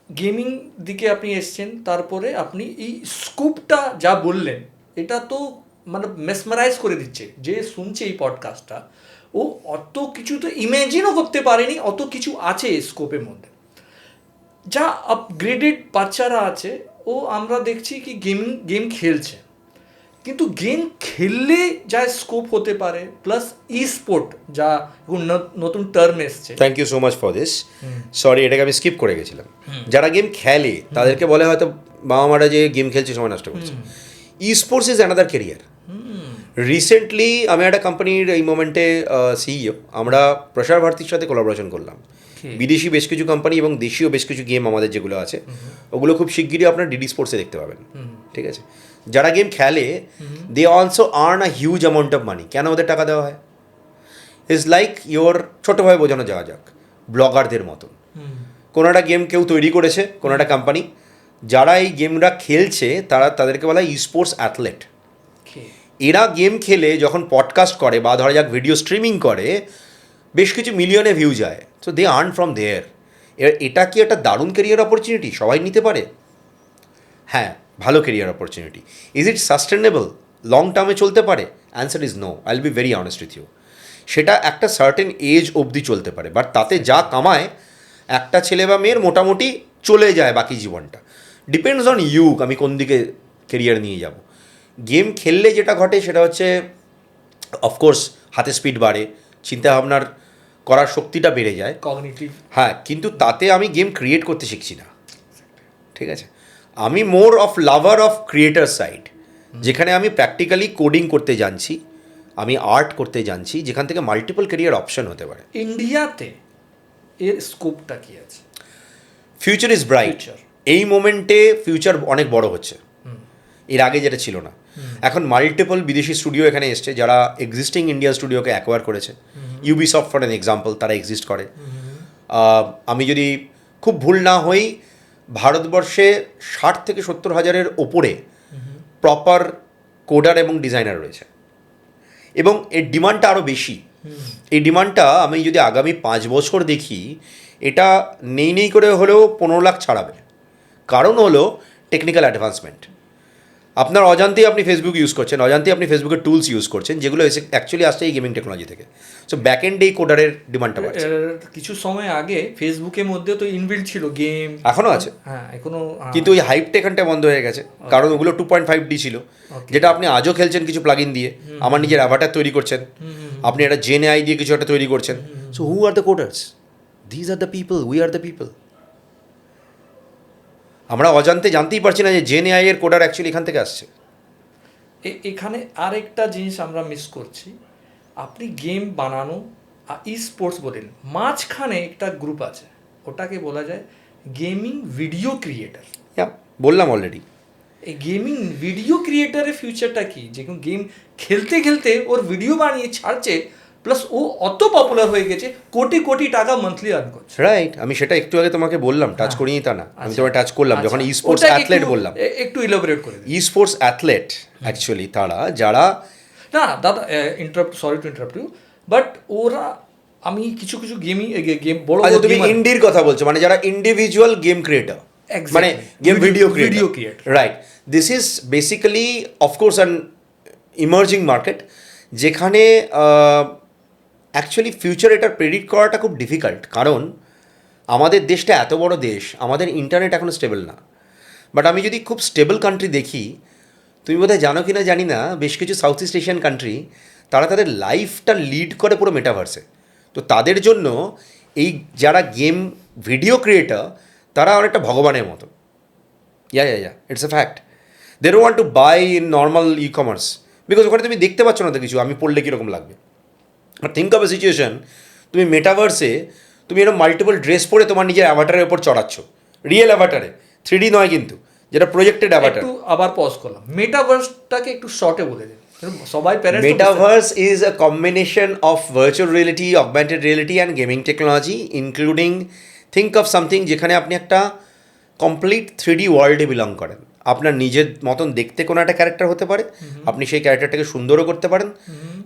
গেমিং দিকে আপনি এসছেন, তারপরে আপনি এই স্কুপটা যা বললেন, এটা তো মানে মেসমারাইজ করে দিচ্ছে। যে শুনছে এই পডকাস্টটা, ও অত কিছু তো ইম্যাজিনও করতে পারেনি, অত কিছু আছে স্কোপের মধ্যে। যা আপগ্রেডেড বাচ্চারা আছে, ও আমরা দেখছি কি গেম খেলছে, কিন্তু গেম খেললে যা স্কোপ হতে পারে, প্লাস ই স্পোর্ট যা নতুন টার্ম এসছে। Thank you so much for this. Sorry, এটাকে আমি স্কিপ করে গেছিলাম। যারা গেম খেলে তাদেরকে বলে হয়তো বাবা মারা যে গেম খেলছে সময় নষ্ট করছে। E sports is another career. Recently আমি একটা কোম্পানির এই মোমেন্টে সিইও, আমরা প্রসার ভারতীর সাথে কোলাবোরেশন করলাম। বিদেশি বেশ কিছু কোম্পানি এবং দেশীয় বেশ কিছু গেম আমাদের যেগুলো আছে, ওগুলো খুব শিগগিরই আপনার ডিডি স্পোর্টসে দেখতে পাবেন। ঠিক আছে, যারা গেম খেলে they also earn a huge amount of money. কেন ওদের টাকা দেওয়া হয়? ইজ লাইক ইয়োর, ছোটোভাবে বোঝানো যাওয়া যাক, ব্লগারদের মতন। কোনো একটা গেম কেউ তৈরি করেছে, কোনো একটা কোম্পানি, যারা এই গেমটা খেলছে তাদেরকে বলা হয় ই স্পোর্টস অ্যাথলেট। এরা গেম খেলে যখন পডকাস্ট করে বা ধরা যাক ভিডিও স্ট্রিমিং করে, বেশ কিছু মিলিয়নে ভিউ যায়, সো দে আর্ন ফ্রম দেয়ার। এটা কি একটা দারুণ কেরিয়ার অপরচুনিটি, সবাই নিতে পারে? হ্যাঁ, ভালো career opportunity. Is it sustainable, long টার্মে চলতে পারে? Answer is no, I will be very honest with you. সেটা একটা সার্টেন এজ অবধি চলতে পারে, বাট তাতে যা কামায় একটা ছেলে বা মেয়ের মোটামুটি চলে যায় বাকি জীবনটা। ডিপেন্ডস অন ইউ, আমি কোন দিকে কেরিয়ার নিয়ে যাব। গেম খেললে যেটা ঘটে সেটা হচ্ছে অফকোর্স হাতে স্পিড বাড়ে, চিন্তাভাবনার করার শক্তিটা বেড়ে যায়, কগনিটিভ। হ্যাঁ, কিন্তু তাতে আমি গেম ক্রিয়েট করতে শিখছি না, ঠিক আছে? আমি more of lover of creator side, যেখানে আমি প্র্যাকটিক্যালি কোডিং করতে জানছি, আমি আর্ট করতে জানছি, যেখান থেকে মাল্টিপল ক্যারিয়ার অপশন হতে পারে। ইন্ডিয়াতে এর স্কোপটা কি আছে? Future is bright. এই মোমেন্টে ফিউচার অনেক বড় হচ্ছে, এর আগে যেটা ছিল না। এখন মাল্টিপল বিদেশি স্টুডিও এখানে এসছে, যারা এক্সিস্টিং ইন্ডিয়ান স্টুডিওকে অ্যাকোয়ার করেছে। ইউবিসফট ফর অ্যান এক্সাম্পল, তারা এক্সিস্ট করে। আমি যদি খুব ভুল না হই, ভারতবর্ষে 60,000-70,000-এর ওপরে প্রপার কোডার এবং ডিজাইনার রয়েছে, এবং এর ডিমান্ডটা আরও বেশি। এই ডিমান্ডটা আমি যদি আগামী 5 বছর দেখি, এটা নেই করে হলেও 15 লাখ ছাড়াবে। কারণ হলো টেকনিক্যাল অ্যাডভান্সমেন্ট। আপনার অজান্তেই আপনি ফেসবুক ইউজ করছেন, অজান্তেই আপনি ফেসবুকের টুলস ইউজ করছেন, যেগুলো অ্যাকচুয়ালি আসছে এই গেমিং টেকনোলজি থেকে। সো ব্যাক এন্ডে এই কোডারের ডিমান্ডটা বাড়ছে। কিছু সময় আগে ফেসবুকের মধ্যে তো ইনবিল্ট ছিল গেম, এখনও আছে, হ্যাঁ এখনো, কিন্তু ওই হাইপটা এখানটা বন্ধ হয়ে গেছে, কারণ ওগুলো 2.5D ছিল, যেটা আপনি আজও খেলছেন কিছু প্লাগইন দিয়ে। আমার নিজের অ্যাভাটার তৈরি করছেন, আপনি একটা জেন এআই দিয়ে কিছু একটা তৈরি করছেন। So who are the coders? These are the people, we are the people. আমরা অজান্তে জানতেই পারছি না যে জেন এআই এর কোডার অ্যাকচুয়ালি এখান থেকে আসছে। এখানে আরেকটা জিনিস আমরা মিস করছি। আপনি গেম বানানো আর ই স্পোর্টস বলেন, মাঝখানে একটা গ্রুপ আছে, ওটাকে বলা যায় গেমিং ভিডিও ক্রিয়েটার। বললাম অলরেডি। এই গেমিং ভিডিও ক্রিয়েটারের ফিউচারটা কি? যে গেম খেলতে খেলতে ওর ভিডিও বানিয়ে ছাড়ছে, প্লাস ও অত পপুলার হয়ে গেছে, কোটি কোটি টাকা মান্থলি আর্ন করছে। রাইট, আমি সেটা একটু আগে তোমাকে বললাম, টাচ করিনি তা না, আমি তোমায় টাচ করলাম যখন ই স্পোর্টস অ্যাথলেট বললাম। একটু ইলাবোরেট করে ই স্পোর্টস অ্যাথলেট অ্যাকচুয়ালি তারা যারা, না দাদা sorry to interrupt you, but ওরা, আমি কিছু কিছু গেম বড়, তুমি ইন্ডির কথা বলছো, মানে যারা ইন্ডিভিজুয়াল গেম ক্রিয়েটর, মানে game video creator, right. This is basically of course an emerging market, যেখানে অ্যাকচুয়ালি ফিউচার এটা প্রেডিক্ট করাটা খুব ডিফিকাল্ট, কারণ আমাদের দেশটা এত বড় দেশ, আমাদের ইন্টারনেট এখনও স্টেবল না। বাট আমি যদি খুব স্টেবল কান্ট্রি দেখি, তুমি বোধহয় জানো কি না জানি না, বেশ কিছু সাউথ ইস্ট এশিয়ান কান্ট্রি, তারা তাদের লাইফটা লিড করে পুরো মেটাভার্সে। তো তাদের জন্য এই যারা গেম ভিডিও ক্রিয়েটার, তারা অনেকটা ভগবানের মতো। Ya it's a fact. They don't want to buy in normal e commerce, বিকজ ওখানে তুমি দেখতে পাচ্ছ না তো কিছু, আমি পড়লে কীরকম লাগবে। আর থিঙ্ক অফ এ সিচুয়েশন, তুমি মেটাভার্সে তুমি এরকম মাল্টিপল ড্রেস পরে তোমার নিজের অ্যাভাটারের ওপর চড়াচ্ছ, রিয়েল অ্যাভাটারে, 3D নয় কিন্তু, যেটা প্রজেক্টেড অ্যাভাটার। একটু আবার পজ করলাম, মেটাভার্সটাকে একটু শর্টে বলে দিন সবাই। Metaverse is a combination of virtual reality, augmented reality and gaming technology, including think of something যেখানে আপনি একটা কমপ্লিট 3D ওয়ার্ল্ডে বিলং করেন। আপনার নিজের মতন দেখতে কোনো একটা ক্যারেক্টার হতে পারে, আপনি সেই ক্যারেক্টারটাকে সুন্দরও করতে পারেন,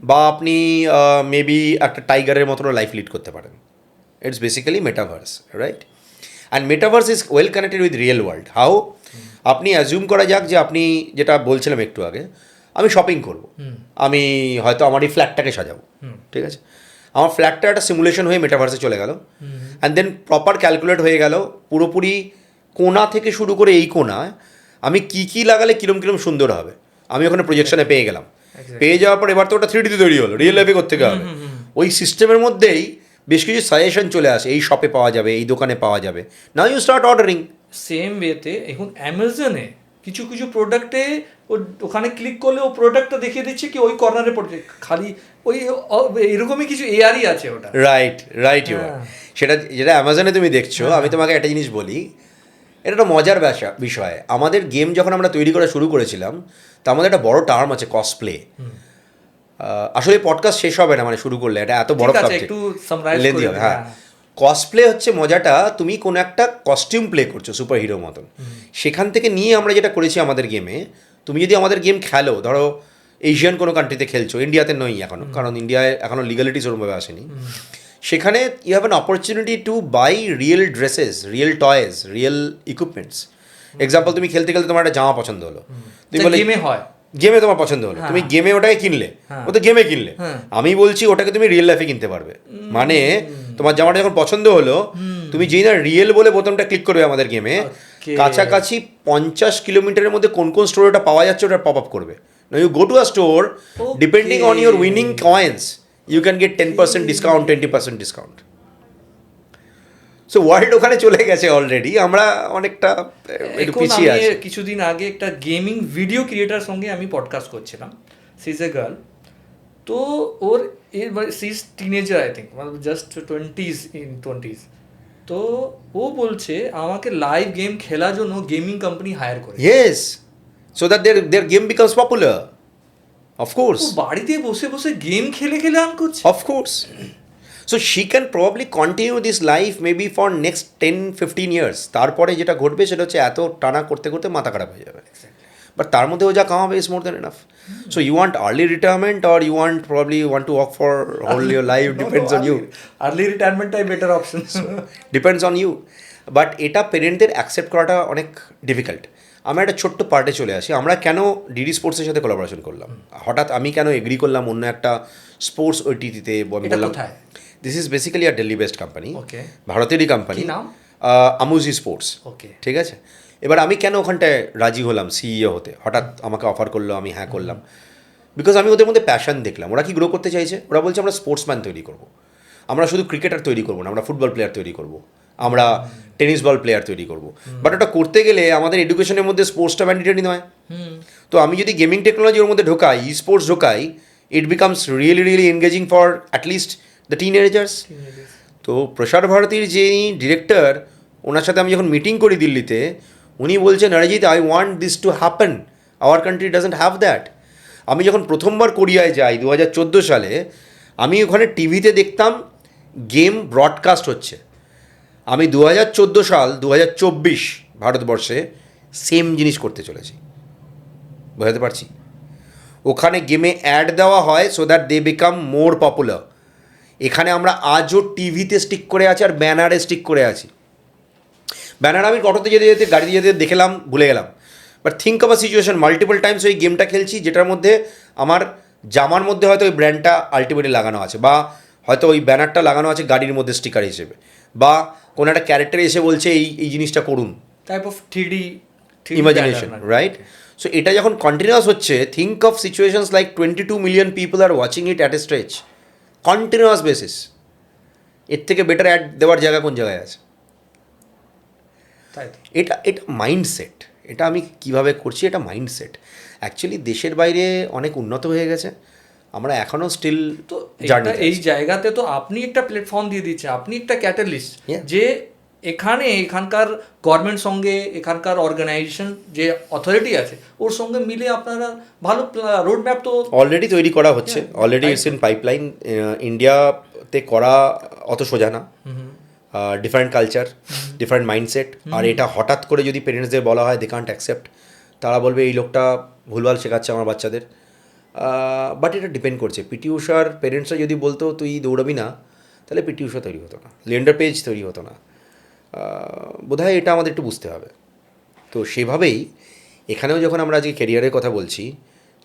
বা আপনি মেবি একটা টাইগারের মতনও লাইফ লিড করতে পারেন। It's basically metaverse, right? And metaverse is well connected with real world. How? আপনি অ্যাজিউম করা যাক যে আপনি, যেটা বলছিলাম একটু আগে, আমি শপিং করব, আমি হয়তো আমার এই ফ্ল্যাটটাকে সাজাবো, ঠিক আছে? আমার ফ্ল্যাটটা একটা সিমুলেশন হয়ে মেটাভার্সে চলে গেল, অ্যান্ড দেন প্রপার ক্যালকুলেট হয়ে গেল পুরোপুরি কোণা থেকে শুরু করে এই কোণায় আমি কী লাগালে কীরকম সুন্দর হবে, আমি ওখানে প্রজেকশনে পেয়ে গেলাম। পেয়ে যাওয়ার পর এবার তো ওটা 3D তৈরি হলো, রিয়েল লাইফে করতে হবে। ওই সিস্টেমের মধ্যেই বেশ কিছু সাজেশন চলে আসে, এই শপে পাওয়া যাবে, এই দোকানে পাওয়া যাবে, now you start ordering. Same ওয়েতে এখন অ্যামাজনে কিছু কিছু প্রোডাক্টে ওখানে ক্লিক করলে ও প্রোডাক্টটা দেখিয়ে দিচ্ছে কি ওই কর্নারে পড়ছে, খালি ওই এরকমই কিছু এআরই আছে ওটা। Right you. সেটা যেটা অ্যামাজনে তুমি দেখছো, আমি তোমাকে একটা জিনিস বলি, এটা একটা মজার বিষয়। আমাদের গেম যখন আমরা তৈরি করা শুরু করেছিলাম, তা আমাদের একটা বড় টার্ম আছে, কসপ্লে। আসলে পডকাস্ট শেষ হবে না মানে শুরু করলে, এটা এত বড় সাবজেক্ট, লেন্দি হবে। হ্যাঁ, কসপ্লে হচ্ছে মজাটা, তুমি কোনো একটা কস্টিউম প্লে করছো সুপার হিরো মতন। সেখান থেকে নিয়ে আমরা যেটা করেছি আমাদের গেমে, তুমি যদি আমাদের গেম খেলো, ধরো এশিয়ান কোনো কান্ট্রিতে খেলছো, ইন্ডিয়াতে নই এখনও, কারণ ইন্ডিয়ায় এখনও লিগালিটি সেরকমভাবে আসেনি, সেখানে you have an opportunity to buy real dresses, real toys, real equipments. Example, তুমি খেলতে খেলতে তোমার একটা জামা পছন্দ হলো, তুমি বলে গেমে হয়, গেমে তোমার পছন্দ হলো, তুমি গেমে ওটাকে কিনলে, ও তো গেমে কিনলে। আমি বলছি ওটাকে তুমি রিয়েল লাইফে কিনতে পারবে। মানে তোমার জামাটা যখন পছন্দ হলো, তুমি যেই না রিয়েল বলে বোতামটা ক্লিক করবে আমাদের গেমে, কাছাকাছি 50 কিলোমিটারের মধ্যে কোন কোন স্টোরে ওটা পাওয়া যাচ্ছে ওটা পপ আপ করবে। না, you go to a store, depending on your winning coins you can get 10% discount, 20% discount. So world ওখানে চলে গেছে অলরেডি, আমরা অনেকটা একটু পিছিয়ে আছি। কিছুদিন আগে একটা গেমিং ভিডিও ক্রিয়েটার সঙ্গে আমি পডকাস্ট করছিলাম, সি ইজ এ গার্ল। তো ওর she is teenager, I think, মানে জাস্ট 20s। তো ও বলছে আমাকে লাইভ গেম খেলার জন্য গেমিং কোম্পানি হায়ার করে। Yes, so that their game becomes popular. Of course বাড়িতে বসে বসে গেম খেলে খেলে আর্ন করছে। Of course. So she can probably continue this life maybe for next 10-15 years. তারপরে যেটা ঘটবে সেটা হচ্ছে এত টানা করতে করতে মাথা খারাপ হয়ে যাবে। বাট তার মধ্যে ও যা কামাবে is more than enough. So you want early retirement or you want probably want to work for whole your life, depends on you. Early রিটায়ারমেন্টটাই better option, depends on you. But এটা পেরেন্টদের অ্যাকসেপ্ট করাটা অনেক ডিফিকাল্ট। আমরা একটা ছোট্ট পার্টে চলে আসি। আমরা কেন ডিডি স্পোর্টসের সাথে কোলাবোরেশন করলাম, হঠাৎ আমি কেন এগ্রি করলাম অন্য একটা স্পোর্টস ওটিটিতে বললাম। This is basically a Delhi based company, ভারতেরই কোম্পানি, আমুজি স্পোর্টস। ঠিক আছে, এবার আমি কেন ওখানটায় রাজি হলাম সিইও হতে, হঠাৎ আমাকে অফার করলো, আমি হ্যাঁ করলাম। বিকজ আমি ওদের মধ্যে প্যাশন দেখলাম। ওরা কি গ্রো করতে চাইছে, ওরা বলছে আমরা স্পোর্টসম্যান তৈরি করবো, আমরা শুধু ক্রিকেটার তৈরি করবো না, আমরা ফুটবল প্লেয়ার তৈরি করবো, আমরা টেনিস বল প্লেয়ার তৈরি করবো। বাট ওটা করতে গেলে আমাদের এডুকেশনের মধ্যে স্পোর্টসটা ম্যান্ডেটরি নয়। তো আমি যদি গেমিং টেকনোলজি ওর মধ্যে ঢোকাই, ই স্পোর্টস ঢোকাই, it becomes really really engaging for at least the teenagers. তো প্রসার ভারতীর যিনি ডিরেক্টর, ওনার সাথে আমি যখন মিটিং করি দিল্লিতে, উনি বলছেন Arijit, I want this to happen, our country doesn't have that. আমি যখন প্রথমবার কোরিয়ায় যাই 2014 সালে, আমি ওখানে টিভিতে দেখতাম গেম ব্রডকাস্ট হচ্ছে। আমি 2014 সাল 2024 ভারতবর্ষে সেম জিনিস করতে চলেছি। বোঝাতে পারছি? ওখানে গেমে অ্যাড দেওয়া হয় so that they become more popular. এখানে আমরা আজও টিভিতে স্টিক করে আছি আর ব্যানারে স্টিক করে আছি। ব্যানার আমি অটোতে যেতে যেতে, গাড়িতে যেতে দেখলাম, ভুলে গেলাম। But think of a situation, multiple Times ওই গেমটা খেলছি যেটার মধ্যে আমার জামার মধ্যে হয়তো ওই ব্র্যান্ডটা আলটিমেটলি লাগানো আছে, বা হয়তো ওই ব্যানারটা লাগানো আছে গাড়ির মধ্যে স্টিকার হিসেবে, বা কোনো একটা ক্যারেক্টার এসে বলছে এই জিনিসটা করুন, type of 3D imagination, right? So এটা যখন কন্টিনিউয়াস হচ্ছে, think of situations like 22 million people are watching it at a stretch, continuous basis. এর থেকে বেটার অ্যাড দেওয়ার জায়গা কোন জায়গায় আছে? এটা মাইন্ডসেট। এটা আমি কিভাবে করছি, এটা মাইন্ডসেট। অ্যাকচুয়ালি দেশের বাইরে অনেক উন্নত হয়ে গেছে, আমরা এখনও স্টিল। তো এই জায়গাতে তো আপনি একটা প্ল্যাটফর্ম দিয়ে দিচ্ছে, আপনি একটা ক্যাটালিস্ট, যে এখানকার গভর্নমেন্ট সঙ্গে, এখানকার অর্গানাইজেশন যে অথরিটি আছে ওর সঙ্গে মিলে আপনারা ভালো রোড ম্যাপ তো অলরেডি তৈরি করা হচ্ছে, অলরেডি ইটস ইন পাইপলাইন। ইন্ডিয়াতে করা অত সোজা না, ডিফারেন্ট কালচার, ডিফারেন্ট মাইন্ডসেট। আর এটা হঠাৎ করে যদি পেরেন্টসদের বলা হয়, দে কান্ট অ্যাকসেপ্ট। তারা বলবে এই লোকটা ভুলভাল শেখাচ্ছে আমার বাচ্চাদের। বাট এটা ডিপেন্ড করছে। পিটি উষার পেরেন্টসরা যদি বলতো তুই দৌড়াবি না, তাহলে পিটি উষা তৈরি হতো না, লিয়েন্ডার পেজ তৈরি হতো না। বোধহয় এটা আমাদের একটু বুঝতে হবে। তো সেভাবেই এখানেও যখন আমরা আজকে ক্যারিয়ারের কথা বলছি,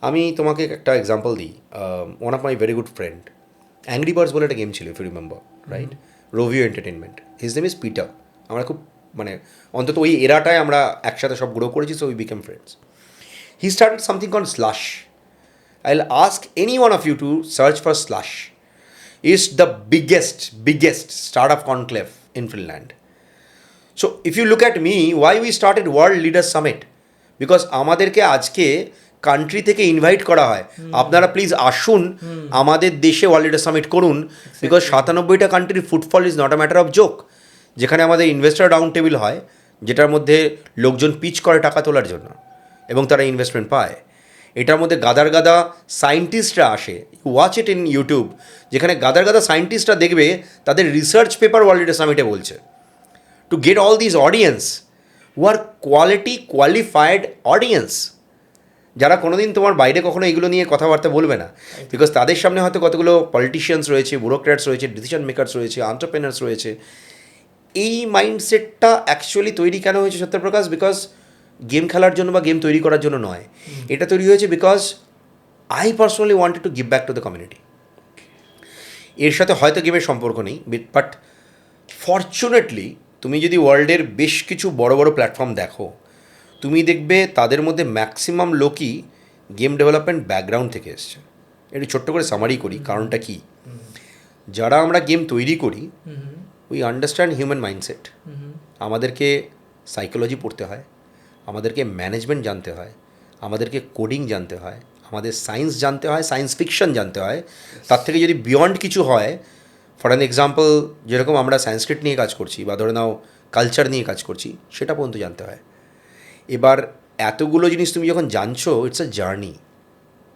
আমি তোমাকে একটা এক্সাম্পল দিই। One of my very good friend, angry birds বলে একটা গেম ছিল, if you remember, right? Rovio entertainment, his name is Peter. আমরা খুব অন্তত ওই এরাটায় আমরা একসাথে সব গ্রো করেছি, so we became friends. He started something call slush. I will ask any one of you to search for slush. It's the biggest startup conclave in Finland. So if you look at me, why we started World Leaders Summit? Because আমাদেরকে আজকে কান্ট্রি থেকে ইনভাইট করা হয়, আপনারা প্লিজ আসুন আমাদের দেশে ওয়ার্ল্ড লিডার সামিট করুন। বিকজ 97টা কান্ট্রির footfall is not a matter of joke. যেখানে আমাদের ইনভেস্টর রাউন্ড টেবিল হয়, যেটার মধ্যে লোকজন পিচ করে টাকা তোলার জন্য এবং তারা ইনভেস্টমেন্ট পায়। এটার মধ্যে গাদার গাদা সায়েন্টিস্টরা আসে, ওয়াচ ইট ইন ইউটিউব, যেখানে গাদার গাদা সায়েন্টিস্টরা দেখবে তাদের রিসার্চ পেপার ওয়ার্ল্ড লিডার সামিটে বলছে। To get all these audience who are qualified audience, যারা কোনোদিন তোমার বাইরে কখনো এগুলো নিয়ে কথাবার্তা বলবে না, বিকজ তাদের সামনে হয়তো কতগুলো পলিটিশিয়ানস রয়েছে, ব্যুরোক্র্যাটস রয়েছে, ডিসিশন মেকার্স রয়েছে, এন্টারপ্রেনার্স রয়েছে। এই মাইন্ডসেটটা অ্যাকচুয়ালি তৈরি কেন হয়েছে সত্যপ্রকাশ? বিকজ গেম খেলার জন্য বা গেম তৈরি করার জন্য নয়, এটা তৈরি হয়েছে because I personally wanted to give back to the community. এর সাথে হয়তো গেমের সম্পর্ক নেই, বাট ফর্চুনেটলি তুমি যদি ওয়ার্ল্ডের বেশ কিছু বড় বড় প্ল্যাটফর্ম দেখো, তুমি দেখবে তাদের মধ্যে ম্যাক্সিমাম লোকই গেম ডেভেলপমেন্ট ব্যাকগ্রাউন্ড থেকে এসছে। একটু ছোট্ট করে সামারি করি, কারণটা কি? যারা আমরা গেম তৈরি করি, উই আন্ডারস্ট্যান্ড হিউম্যান মাইন্ডসেট। আমাদেরকে সাইকোলজি পড়তে হয়, আমাদেরকে ম্যানেজমেন্ট জানতে হয়, আমাদেরকে কোডিং জানতে হয়, আমাদের সায়েন্স জানতে হয়, সায়েন্স ফিকশন জানতে হয়। তার থেকে যদি বিয়ন্ড কিছু হয়, ফর অ্যান এক্সাম্পল যেরকম আমরা সংস্কৃত নিয়ে কাজ করছি বা ধরে নাও কালচার নিয়ে কাজ করছি, সেটা পর্যন্ত জানতে হয়। এবার এতগুলো জিনিস তুমি যখন জানছো, ইটস আ জার্নি।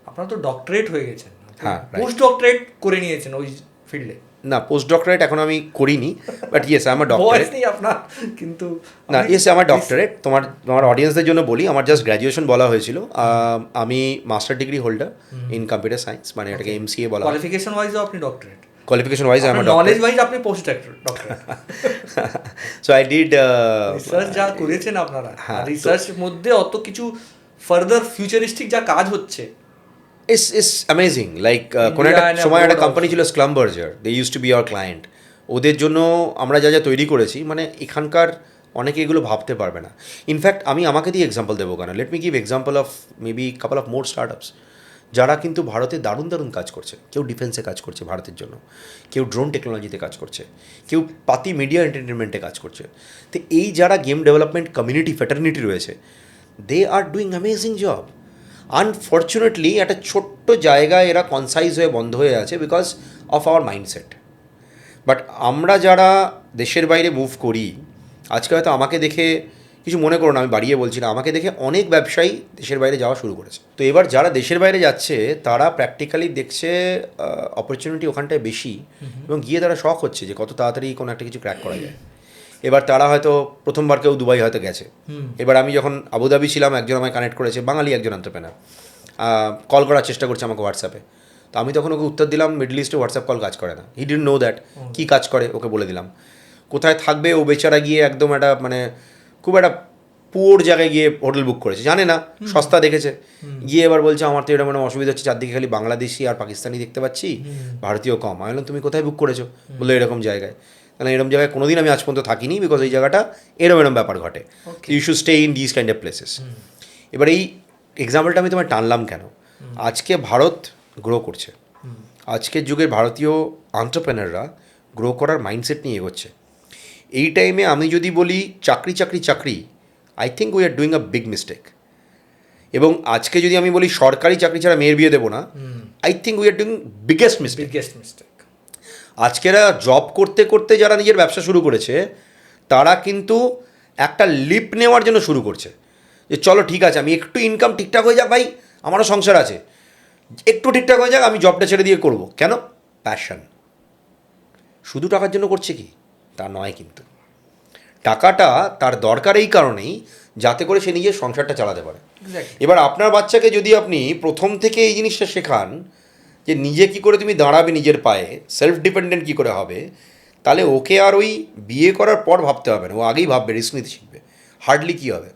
আপনার তো ডক্টরেট হয়ে গেছেন, হ্যাঁ, পোস্ট ডক্টরেট করে নিয়েছেন ওই ফিল্ডে। না, পোস্ট ডক্টরেট এখন আমি করিনি, বাট ইয়েস আমার ডক্টরেট নেই আপনার, কিন্তু না, ইয়েস আমার ডক্টরেট। তোমার অডিয়েন্সদের জন্য বলি, আমার জাস্ট গ্র্যাজুয়েশন বলা হয়েছিল। আমি master degree holder in computer science, মানে এটাকে MCA বলা হয়। কোয়ালিফিকেশন ওয়াইজও আপনি ডক্টরেট, কোয়ালিফিকেশন ওয়াইজ আমার নলেজ ওয়াইজ আপনি post doctorate. So I did research যা করেছেন আপনারা, রিসার্চ মধ্যে অত কিছু ফার্দার ফিউচারিস্টিক যা কাজ হচ্ছে, ইস অ্যামেজিং। লাইক কোনো একটা সময় একটা কোম্পানি ছিল Schlumberger, they use to be our client. ওদের জন্য আমরা যা যা তৈরি করেছি, মানে এখানকার অনেকে এগুলো ভাবতে পারবে না। ইনফ্যাক্ট আমি আমাকে দিয়ে এক্সাম্পল দেবো কেন, let me give example of maybe couple of more startups যারা কিন্তু ভারতে দারুণ দারুণ কাজ করছে। কেউ ডিফেন্সে কাজ করছে ভারতের জন্য, কেউ ড্রোন টেকনোলজিতে কাজ করছে, কেউ পাতি মিডিয়া এন্টারটেনমেন্টে কাজ করছে। তো এই যারা গেম ডেভেলপমেন্ট কমিউনিটি ফ্যাটার্নিটি রয়েছে, they are doing amazing job. Unfortunately একটা ছোট্ট জায়গায় এরা কনসাইজ হয়ে বন্ধ হয়ে আছে because of our mindset. But আমরা যারা দেশের বাইরে মুভ করি, আজকে হয়তো আমাকে দেখে কিছু মনে করো না, আমি বাড়িয়ে বলছি না, আমাকে দেখে অনেক ব্যবসায়ী দেশের বাইরে যাওয়া শুরু করেছে। তো এবার যারা দেশের বাইরে যাচ্ছে, তারা প্র্যাকটিক্যালি দেখছে অপরচুনিটি ওখানটায় বেশি, এবং গিয়ে তারা শখ হচ্ছে যে কত তাড়াতাড়ি কোনো একটা কিছু ক্র্যাক করা যায়। এবার তারা হয়তো প্রথমবার কেউ দুবাই হয়তো গেছে। এবার আমি যখন আবুধাবি ছিলাম, একজন আমায় কানেক্ট করেছে, বাঙালি একজন এন্টারপ্রেনার, কল করার চেষ্টা করছে আমাকে হোয়াটসঅ্যাপে। তো আমি তখন ওকে উত্তর দিলাম, মিডল ইস্টে হোয়াটসঅ্যাপ কল কাজ করে না। হি ডিডন্ট নো দ্যাট, কী কাজ করে ওকে বলে দিলাম। কোথায় থাকবে ও বেচারা, গিয়ে একদম একটা মানে খুব একটা পুয়োর জায়গায় গিয়ে হোটেল বুক করেছে, জানে না, সস্তা দেখেছে। গিয়ে এবার বলছে আমার তো এটা মানে অসুবিধা হচ্ছে, চারদিকে খালি বাংলাদেশি আর পাকিস্তানি দেখতে পাচ্ছি, ভারতীয় কম। আমি বললাম তুমি কোথায় বুক করেছো? বললো এরকম জায়গায়। তাহলে এরকম জায়গায় কোনোদিন আমি আজ পর্যন্ত থাকিনি, বিকজ এই জায়গাটা এরম ব্যাপার ঘটে, you should stay in this kind of places. এবার এই এক্সাম্পলটা আমি তোমায় টানলাম কেন? আজকে ভারত গ্রো করছে, আজকের যুগের ভারতীয় এন্টারপ্রেনাররা গ্রো করার মাইন্ডসেট নিয়ে এগোচ্ছে। এই টাইমে আমি যদি বলি চাকরি, I think we are doing a big mistake. এবং আজকে যদি আমি বলি সরকারি চাকরি ছাড়া মেয়ের বিয়ে দেবো না, I think we are doing biggest mistake. আজকেরা জব করতে করতে যারা নিজের ব্যবসা শুরু করেছে, তারা কিন্তু একটা লিপ নেওয়ার জন্য শুরু করছে যে চলো ঠিক আছে, আমি একটু ইনকাম ঠিকঠাক হয়ে যাক, ভাই আমারও সংসার আছে, একটু ঠিকঠাক হয়ে যাক, আমি জবটা ছেড়ে দিয়ে করব। কেন? প্যাশন। শুধু টাকার জন্য করছে কি? তা নয়, কিন্তু টাকাটা তার দরকার এই কারণেই যাতে করে সে নিজের সংসারটা চালাতে পারে। এবার আপনার বাচ্চাকে যদি আপনি প্রথম থেকে এই জিনিসটা শেখান যে নিজে কী করে তুমি দাঁড়াবে নিজের পায়ে, সেলফ ডিপেন্ডেন্ট কী করে হবে, তাহলে ওকে আর ওই বিয়ে করার পর ভাবতে হবে না, ও আগেই ভাববে, রিস্ক নিতে শিখবে। হার্ডলি কী হবে,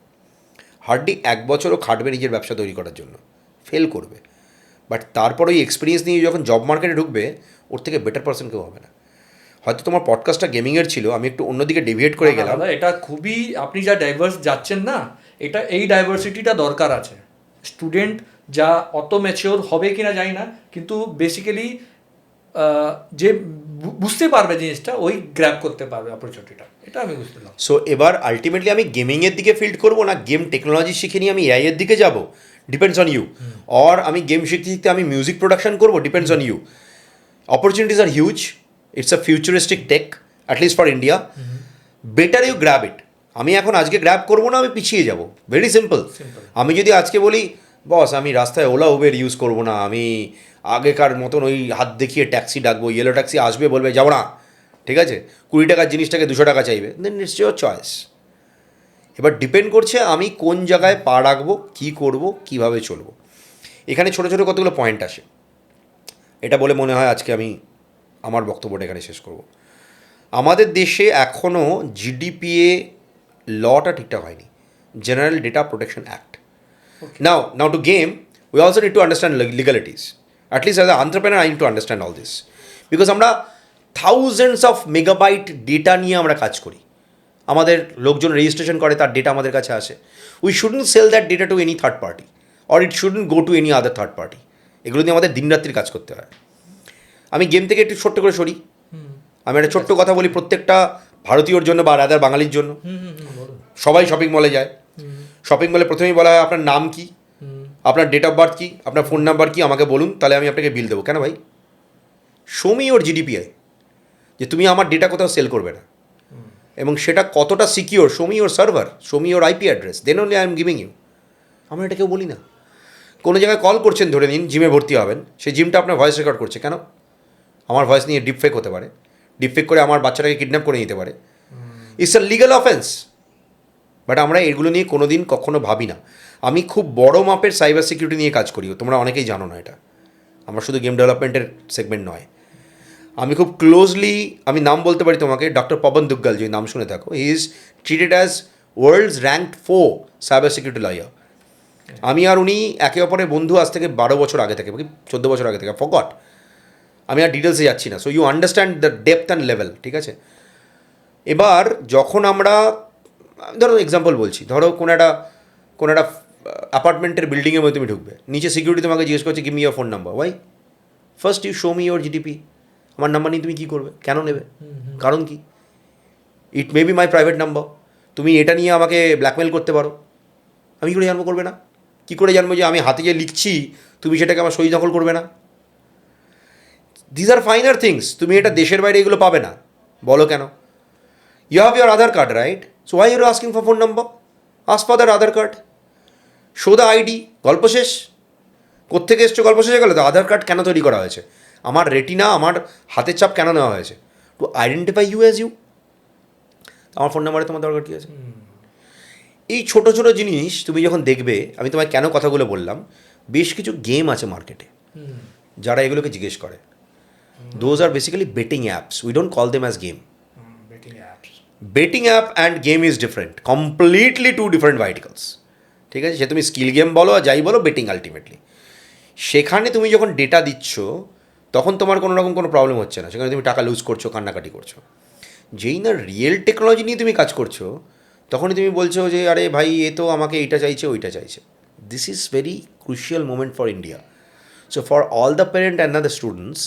হার্ডলি 1 বছরও খাটবে নিজের ব্যবসা তৈরি করার জন্য, ফেল করবে, বাট তারপর ওই এক্সপিরিয়েন্স নিয়ে যখন জব মার্কেটে ঢুকবে, ওর থেকে বেটার পার্সন কেউ হবে না। হয়তো তোমার পডকাস্টটা গেমিংয়ের ছিল, আমি একটু অন্যদিকে ডেভিয়েট করে গেলাম। এটা খুবই, আপনি যা ডাইভার্স যাচ্ছেন না, এটা এই ডাইভার্সিটিটা দরকার আছে। স্টুডেন্ট যা অত ম্যাচিওর হবে কিনা জানি না, কিন্তু বেসিক্যালি যে বুঝতে পারবে জিনিসটা, ওই গ্র্যাব করতে পারবে অপরচুনিটিটা, এটা আমি বুঝতে পারলাম। সো এবার আলটিমেটলি আমি গেমিংয়ের দিকে ফিল্ড করবো না গেম টেকনোলজি শিখে নিয়ে আমি AI এর দিকে যাব, ডিপেন্ডস অন ইউ। অর আমি গেম শিখতে শিখতে আমি মিউজিক প্রোডাকশন করবো, depends on you. Opportunities are huge, it's a futuristic tech, at least for India. Better you grab it. আমি এখন আজকে গ্র্যাব করবো না, আমি পিছিয়ে যাব, ভেরি সিম্পল। আমি যদি আজকে বলি বস আমি রাস্তায় ওলা উবের ইউজ করবো না, আমি আগেকার মতন ওই হাত দেখিয়ে ট্যাক্সি ডাকবো, ইয়েলো ট্যাক্সি আসবে বলবে যাবো না, ঠিক আছে, 20 টাকার জিনিসটাকে 200 টাকা চাইবে, দেন ইটস ইয়োর চয়েস। এবার ডিপেন্ড করছে আমি কোন জায়গায় পা রাখবো, কী করবো, কীভাবে চলবো। এখানে ছোটো ছোটো কতগুলো পয়েন্ট আসে। এটা বলে মনে হয় আজকে আমি আমার বক্তব্যটা এখানে শেষ করব। আমাদের দেশে এখনও জিডিপিএ লটা ঠিকঠাক হয়নি, general data protection act. Now to game we also need to understand legalities. At least as a entrepreneur I need to understand all this, because আমরা থাউজেন্ডস অফ মেগাবাইট ডেটা নিয়ে আমরা কাজ করি। আমাদের লোকজন রেজিস্ট্রেশন করে, তার ডেটা আমাদের কাছে আসে। We shouldn't sell that data to any third party, or it shouldn't go to any other third party. এগুলো নিয়ে আমাদের দিনরাত্রির কাজ করতে হয়। আমি গেম থেকে একটু ছোট্ট করে সরি, আমি একটা ছোট্ট কথা বলি প্রত্যেকটা ভারতীয়র জন্য বা রাদার বাঙালির জন্য। সবাই শপিং মলে যায়, শপিং মলে প্রথমেই বলা হয় আপনার নাম কি, আপনার ডেট অফ বার্থ কী, আপনার ফোন নাম্বার কী, আমাকে বলুন, তাহলে আমি আপনাকে বিল দেবো। কেন ভাই? শো মি ইওর জিডিপিআই, যে তুমি আমার ডেটা কোথাও সেল করবে না, এবং সেটা কতটা secure. Show me your server, show me your IP address, then only I am giving you. আমরা এটা কেউ বলি না। কোনো জায়গায় কল করছেন, ধরে নিন জিমে ভর্তি হবেন, সেই জিমটা আপনার ভয়েস রেকর্ড করছে। কেন? আমার ভয়েস নিয়ে ডিপফেক হতে পারে, ডিপফেক করে আমার বাচ্চাটাকে কিডন্যাপ করে নিতে পারে। It's a legal offence. But আমরা এগুলো নিয়ে কোনো দিন কখনো ভাবি না। আমি খুব বড় মাপের সাইবার সিকিউরিটি নিয়ে কাজ করি, তোমরা অনেকেই জানো না এটা। আমার শুধু গেম ডেভেলপমেন্টের সেগমেন্ট নয়, আমি খুব ক্লোজলি, আমি নাম বলতে পারি তোমাকে, ডক্টর পবন দুগ্গাল, যদি নাম শুনে থাকো, he is treated as world's ranked 4 cyber security lawyer. আমি আর উনি একে অপরের বন্ধু আজ থেকে 12 বছর আগে থেকে, 14 বছর আগে থেকে, ফরগট। আমি আর ডিটেলসে যাচ্ছি না। So you understand the depth and level, ঠিক আছে? এবার যখন আমরা, ধরো এক্সাম্পল বলছি, ধরো কোনো একটা অ্যাপার্টমেন্টের বিল্ডিংয়ের মধ্যে তুমি ঢুকবে, নিচে সিকিউরিটি তোমাকে জিজ্ঞেস করছে give me your phone number. Why? First you show me your GDP. আমার নাম্বার নিয়ে তুমি কী করবে? কেন নেবে? কারণ কি? It may be my private number. তুমি এটা নিয়ে আমাকে ব্ল্যাকমেল করতে পারো। আমি কী করে জানবো করবে না? কী করে জানবো যে আমি হাতে যে লিখছি তুমি সেটাকে আমার সই দখল করবে না? These are finer things. তুমি এটা দেশের বাইরে এগুলো পাবে না। বলো কেন? You have your Aadhaar card, right? So why you're asking for phone number? Ask for that Aadhaar card, show the ID. গল্প শেষ। কোত্থেকে এসছো গল্প শেষে গেলো তো? আধার কার্ড কেন তৈরি করা হয়েছে? আমার রেটিনা, আমার হাতের চাপ কেন নেওয়া হয়েছে? To identify you as you. আমার ফোন নাম্বারে তোমার দরকার কী আছে? এই ছোটো ছোটো জিনিস তুমি যখন দেখবে, আমি তোমায় কেন কথাগুলো বললাম, বেশ কিছু গেম আছে মার্কেটে যারা এগুলোকে জিজ্ঞেস করে। Those are basically betting apps. We don't call them as game. Betting app and game is different, completely two different verticals. ঠিক আছে? সে তুমি স্কিল গেম বলো আর যাই বলো, বেটিং আলটিমেটলি। সেখানে তুমি যখন ডেটা দিচ্ছ তখন তোমার কোনো রকম কোনো প্রবলেম হচ্ছে না, সেখানে তুমি টাকা লুজ করছো, কান্নাকাটি করছো। যেই না রিয়েল টেকনোলজি নিয়ে তুমি কাজ করছো, তখনই তুমি বলছো যে আরে ভাই এ তো আমাকে এইটা চাইছে, ওইটা চাইছে। This is very crucial moment for India. So for all the parent and the students,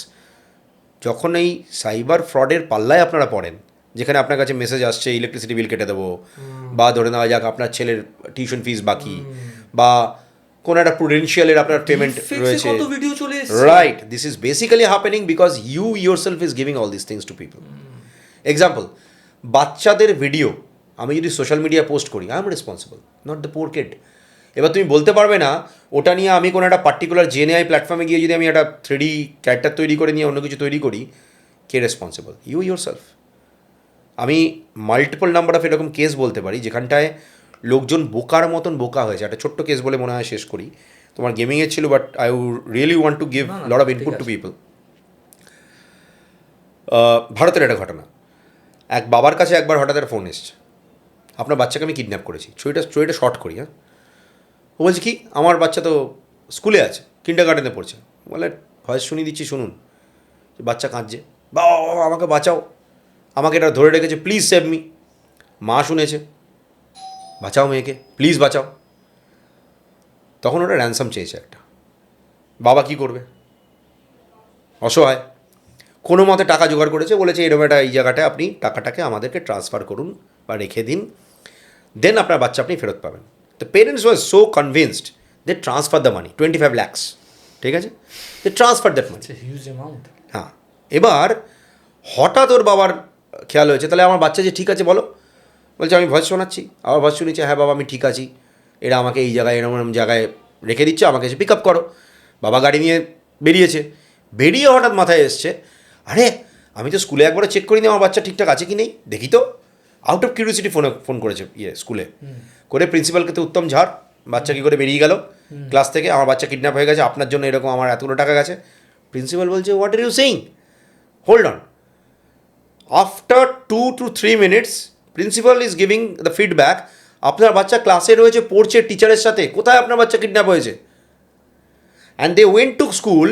যখন এই সাইবার ফ্রডের পাল্লায় আপনারা পড়েন, যেখানে আপনার কাছে মেসেজ আসছে ইলেকট্রিসিটি বিল কেটে দেবো, বা ধরে নেওয়া যাক আপনার ছেলের টিউশন ফিস বাকি, বা কোনো একটা প্রুডেন্সিয়ালের আপনার পেমেন্ট রয়েছে, right? This is basically happening because you yourself is giving all this things to people. Example, বাচ্চাদের ভিডিও আমি যদি সোশ্যাল মিডিয়া পোস্ট করি, I am responsible, not the poor kid. এবার তুমি বলতে পারবে না ওটা নিয়ে আমি কোনো একটা পার্টিকুলার জেএনআই প্ল্যাটফর্মে গিয়ে যদি আমি একটা 3D ক্যারেক্টার তৈরি করে নিয়ে অন্য কিছু তৈরি করি, কে রেসপন্সিবল? You yourself. আমি মাল্টিপল নাম্বার অফ এরকম কেস বলতে পারি যেখানটায় লোকজন বোকার মতন বোকা হয়েছে। একটা ছোট্ট কেস বলে মনে হয় শেষ করি, তোমার গেমিংয়ের ছিল, but I really want to give lot of input to people. ভারতের একটা ঘটনা। এক বাবার কাছে একবার হঠাৎ একটা ফোন এসছে, আপনার বাচ্চাকে আমি কিডন্যাপ করেছি। স্টোরিটা শর্ট করি। হ্যাঁ, ও বলছে কি, আমার বাচ্চা তো স্কুলে আছে, কিন্ডারগার্টেনে পড়ছে। বলে ভয়েস শুনিয়ে দিচ্ছি, শুনুন। বাচ্চা কাঁদছে, বাবা আমাকে বাঁচাও, আমাকে এটা ধরে রেখেছে, প্লিজ সেভ মি। মা শুনেছে, বাঁচাও মেয়েকে, প্লিজ বাঁচাও। তখন ওটা র্যানসাম চেয়েছে একটা। বাবা কি করবে? অসহায়, কোনো মতে টাকা জোগাড় করেছে, বলেছে এরকম একটা এই জায়গাটায় আপনি টাকাটাকে আমাদেরকে ট্রান্সফার করুন বা রেখে দিন, দেন আপনার বাচ্চা আপনি ফেরত পাবেন। The parents was so convinced, they transfer the money, 25 lakhs। ঠিক আছে? They transfer that money. হ্যাঁ, এবার হঠাৎ ওর বাবার খেয়াল হয়েছে, তাহলে আমার বাচ্চা যে ঠিক আছে বলো। বলছে আমি ভয়েস শোনাচ্ছি। আবার ভয়েস শুনেছে, হ্যাঁ বাবা আমি ঠিক আছি, এরা আমাকে এই জায়গায় এরকম এরকম জায়গায় রেখে দিচ্ছে, আমাকে এসে পিক আপ করো। বাবা গাড়ি নিয়ে বেরিয়েছে। বেরিয়ে হঠাৎ মাথায় এসছে, আরে আমি তো স্কুলে একবারও চেক করিনি আমার বাচ্চা ঠিকঠাক আছে কি নেই, দেখি তো। আউট অফ কিউরিয়াসিটি ফোন করেছে স্কুলে, করে প্রিন্সিপালকে তো উত্তম ঝাড়, বাচ্চা কী করে বেরিয়ে গেল ক্লাস থেকে, আমার বাচ্চা কিডন্যাপ হয়ে গেছে, আপনার জন্য এরকম আমার এতগুলো টাকা গেছে। প্রিন্সিপাল বলছে what are you saying, hold on. After 2 to 3 minutes principal is giving the feedback, আপনার বাচ্চা ক্লাসে রয়েছে, পড়ছে টিচারের সাথে, কোথায় আপনার বাচ্চা কিডন্যাপ হয়েছে? And they went to school,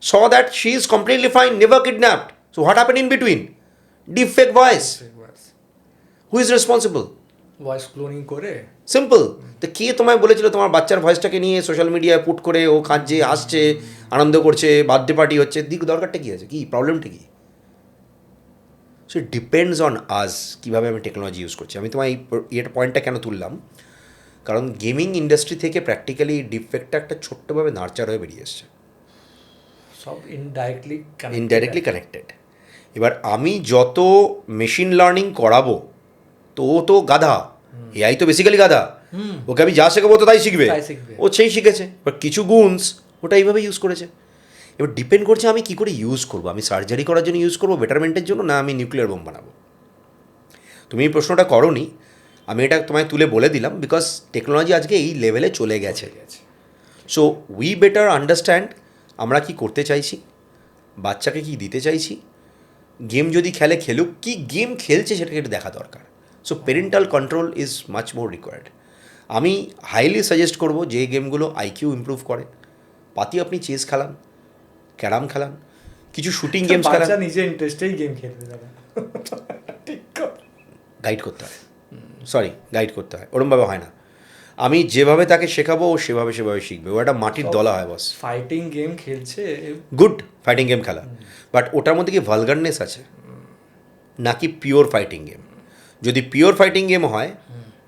saw that she is completely fine, never kidnapped. So what happened in between? Deepfake voice. Who is responsible? Voice cloning করে সিম্পল। তো কে তোমায় বলেছিল তোমার বাচ্চার ভয়েসটাকে নিয়ে সোশ্যাল মিডিয়ায় পুট করে ও কাঁদছে, আসছে, আনন্দ করছে, বার্থডে পার্টি হচ্ছে, দরকারটা কী আছে, কী প্রবলেমটা কী? So it depends on us কীভাবে আমি টেকনোলজি ইউজ করছি। আমি তোমার এই পয়েন্টটা কেন তুললাম, কারণ গেমিং ইন্ডাস্ট্রি থেকে প্র্যাকটিক্যালি ডিফেক্টটা একটা ছোট্টভাবে নার্চার হয়ে বেরিয়ে এসছে, সব ইনডাইরেক্টলি কানেক্টেড। এবার আমি যত মেশিন লার্নিং করাবো, তো ও তো গাধা, এআই তো বেসিক্যালি গাধা, ওকে আমি যা শেখাবো তো তাই শিখবে, ও সেই শিখেছে। এবার কিছু গুণস ওটা এইভাবে ইউজ করেছে। এবার ডিপেন্ড করছে আমি কী করে ইউজ করবো। আমি সার্জারি করার জন্য ইউজ করবো, বেটারমেন্টের জন্য, না আমি নিউক্লিয়ার বোম বানাবো। তুমি এই প্রশ্নটা করোনি, আমি এটা তোমায় তুলে বলে দিলাম, বিকজ টেকনোলজি আজকে এই লেভেলে চলে গেছে। সো উই বেটার আন্ডারস্ট্যান্ড আমরা কি করতে চাইছি, বাচ্চাকে কি দিতে চাইছি, গেম যদি খেলুক, কি গেম খেলছে সেটাকে একটু দেখা দরকার। So parental control is much more required. আমি হাইলি সাজেস্ট করবো যে গেমগুলো আইকিউ ইমপ্রুভ করে, পাতি আপনি চেস খেলান, ক্যারাম খেলান, কিছু শুটিং গেমস খেলান, নিজে ইন্টারেস্টেই গেম খেলতে যাবে, গাইড করতে হয়, গাইড করতে হয়, ওরমভাবে হয় না। আমি যেভাবে তাকে শেখাবো ও সেভাবে শিখবে, ও একটা মাটির দলা হয় বস। ফাইটিং গেম খেলছে, গুড ফাইটিং গেম খেলা, বাট ওটার মধ্যে কি ভালগারনেস আছে নাকি পিওর ফাইটিং গেম? যদি পিওর ফাইটিং গেম হয়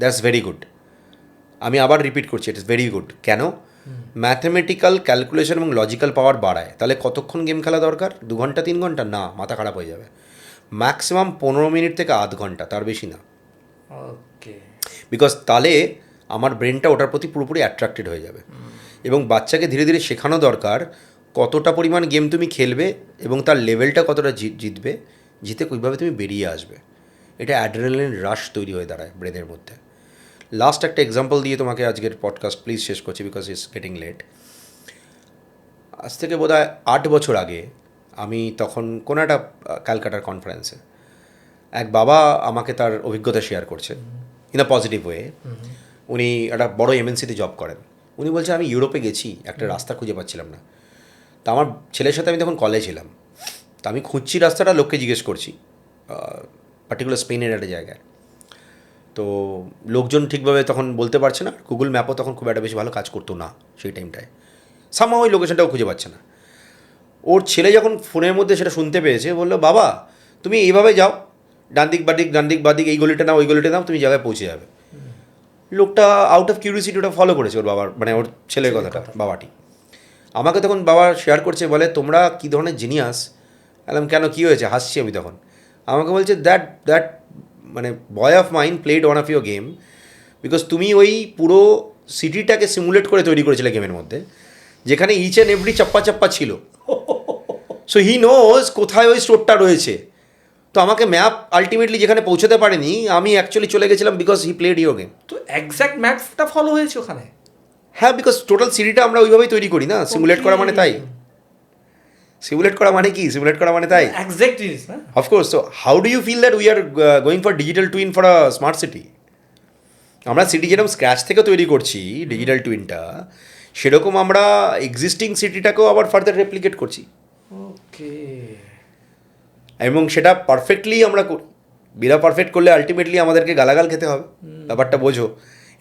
দ্যাটস ভেরি গুড। আমি আবার রিপিট করছি, ইট ইস ভেরি গুড। কেন? ম্যাথমেটিক্যাল ক্যালকুলেশন এবং লজিক্যাল পাওয়ার বাড়ায়। তাহলে কতক্ষণ গেম খেলা দরকার? 2 ঘন্টা 3 ঘন্টা? না, মাথা খারাপ হয়ে যাবে। ম্যাক্সিমাম 15 মিনিট থেকে আধ ঘন্টা, তার বেশি না। ওকে, বিকজ তাহলে আমার ব্রেনটা ওটার প্রতি পুরোপুরি অ্যাট্রাক্টেড হয়ে যাবে। এবং বাচ্চাকে ধীরে ধীরে শেখানো দরকার কতটা পরিমাণ গেম তুমি খেলবে এবং তার লেভেলটা কতটা জিতবে, জিতে কীভাবে তুমি বেরিয়ে আসবে। এটা অ্যাড্রেনালিন রাশ তৈরি হয়ে দাঁড়ায় ব্রেনের মধ্যে। লাস্ট একটা এক্সাম্পল দিয়ে তোমাকে আজকের পডকাস্ট প্লিজ শেষ করছি, বিকজ ইটস গেটিং লেট। আজ থেকে বোধহয় 8 বছর আগে আমি তখন কোনো একটা ক্যালকাটার কনফারেন্সে এক বাবা আমাকে তার অভিজ্ঞতা শেয়ার করছে ইন আ পজিটিভ ওয়ে। উনি একটা বড় এমএনসিতে জব করেন। উনি বলছে আমি ইউরোপে গেছি, একটা রাস্তা খুঁজে পাচ্ছিলাম না। তা আমার ছেলের সাথে আমি তখন কলেজে ছিলাম, তা আমি খুঁজছি রাস্তাটা, লোককে জিজ্ঞেস করছি পার্টিকুলার স্পেনের একটা জায়গায়। তো লোকজন ঠিকভাবে তখন বলতে পারছে না, গুগল ম্যাপও তখন খুব একটা বেশি ভালো কাজ করতো না সেই টাইমটায়, সামহাও ওই লোকেশনটাও খুঁজে পাচ্ছে না। ওর ছেলে যখন ফোনের মধ্যে সেটা শুনতে পেয়েছে, বললো বাবা তুমি এইভাবে যাও, ডান দিক বাদিক, এই গলিটা নাও, ওই গলিটা নাও, তুমি জায়গায় পৌঁছে যাবে। লোকটা আউট অফ কিউরিয়াসিটি ওটা ফলো করেছে, ওর বাবার মানে ওর ছেলের কথাটা, বাবাটি আমাকে তখন বাবা শেয়ার করছে, বলে তোমরা কী ধরনের জিনিয়াস। বললাম কেন, কী হয়েছে? হাসছি আমি তখন। আমাকে বলছে দ্যাট মানে boy of mind played one of your game, because তুমি ওই পুরো সিটিটাকে সিমুলেট করে তৈরি করেছিলে গেমের মধ্যে, যেখানে ইচ অ্যান্ড এভরি চাপ্পা ছিল। সো হি নোজ কোথায় ওই স্টোরটা রয়েছে। তো আমাকে ম্যাপ আলটিমেটলি যেখানে পৌঁছতে পারেনি, আমি অ্যাকচুয়ালি চলে গেছিলাম because he played your game. তো এক্স্যাক্ট ম্যাপটা ফলো হয়েছে ওখানে? হ্যাঁ, বিকজ টোটাল সিটিটা আমরা ওইভাবেই তৈরি করি না, সিমুলেট করা মানে তাই। সিমুলেট করা মানে কি? সিমুলেট করা মানে তাই, এক্স্যাক্ট জিনিস না, of course. So how do you feel that we are going for digital twin for a smart city? আমরা সিটি যেরকম স্ক্র্যাচ থেকে তৈরি করছি ডিজিটাল টুইনটা, সেরকম আমরা এক্সিস্টিং সিটিটাকেও আবার ফার্দার রেপ্লিকেট করছি। ওকে, এবং সেটা পারফেক্টলি আমরা করি। বিনা পারফেক্ট করলে আলটিমেটলি আমাদেরকে গালাগাল খেতে হবে। ব্যাপারটা বোঝো।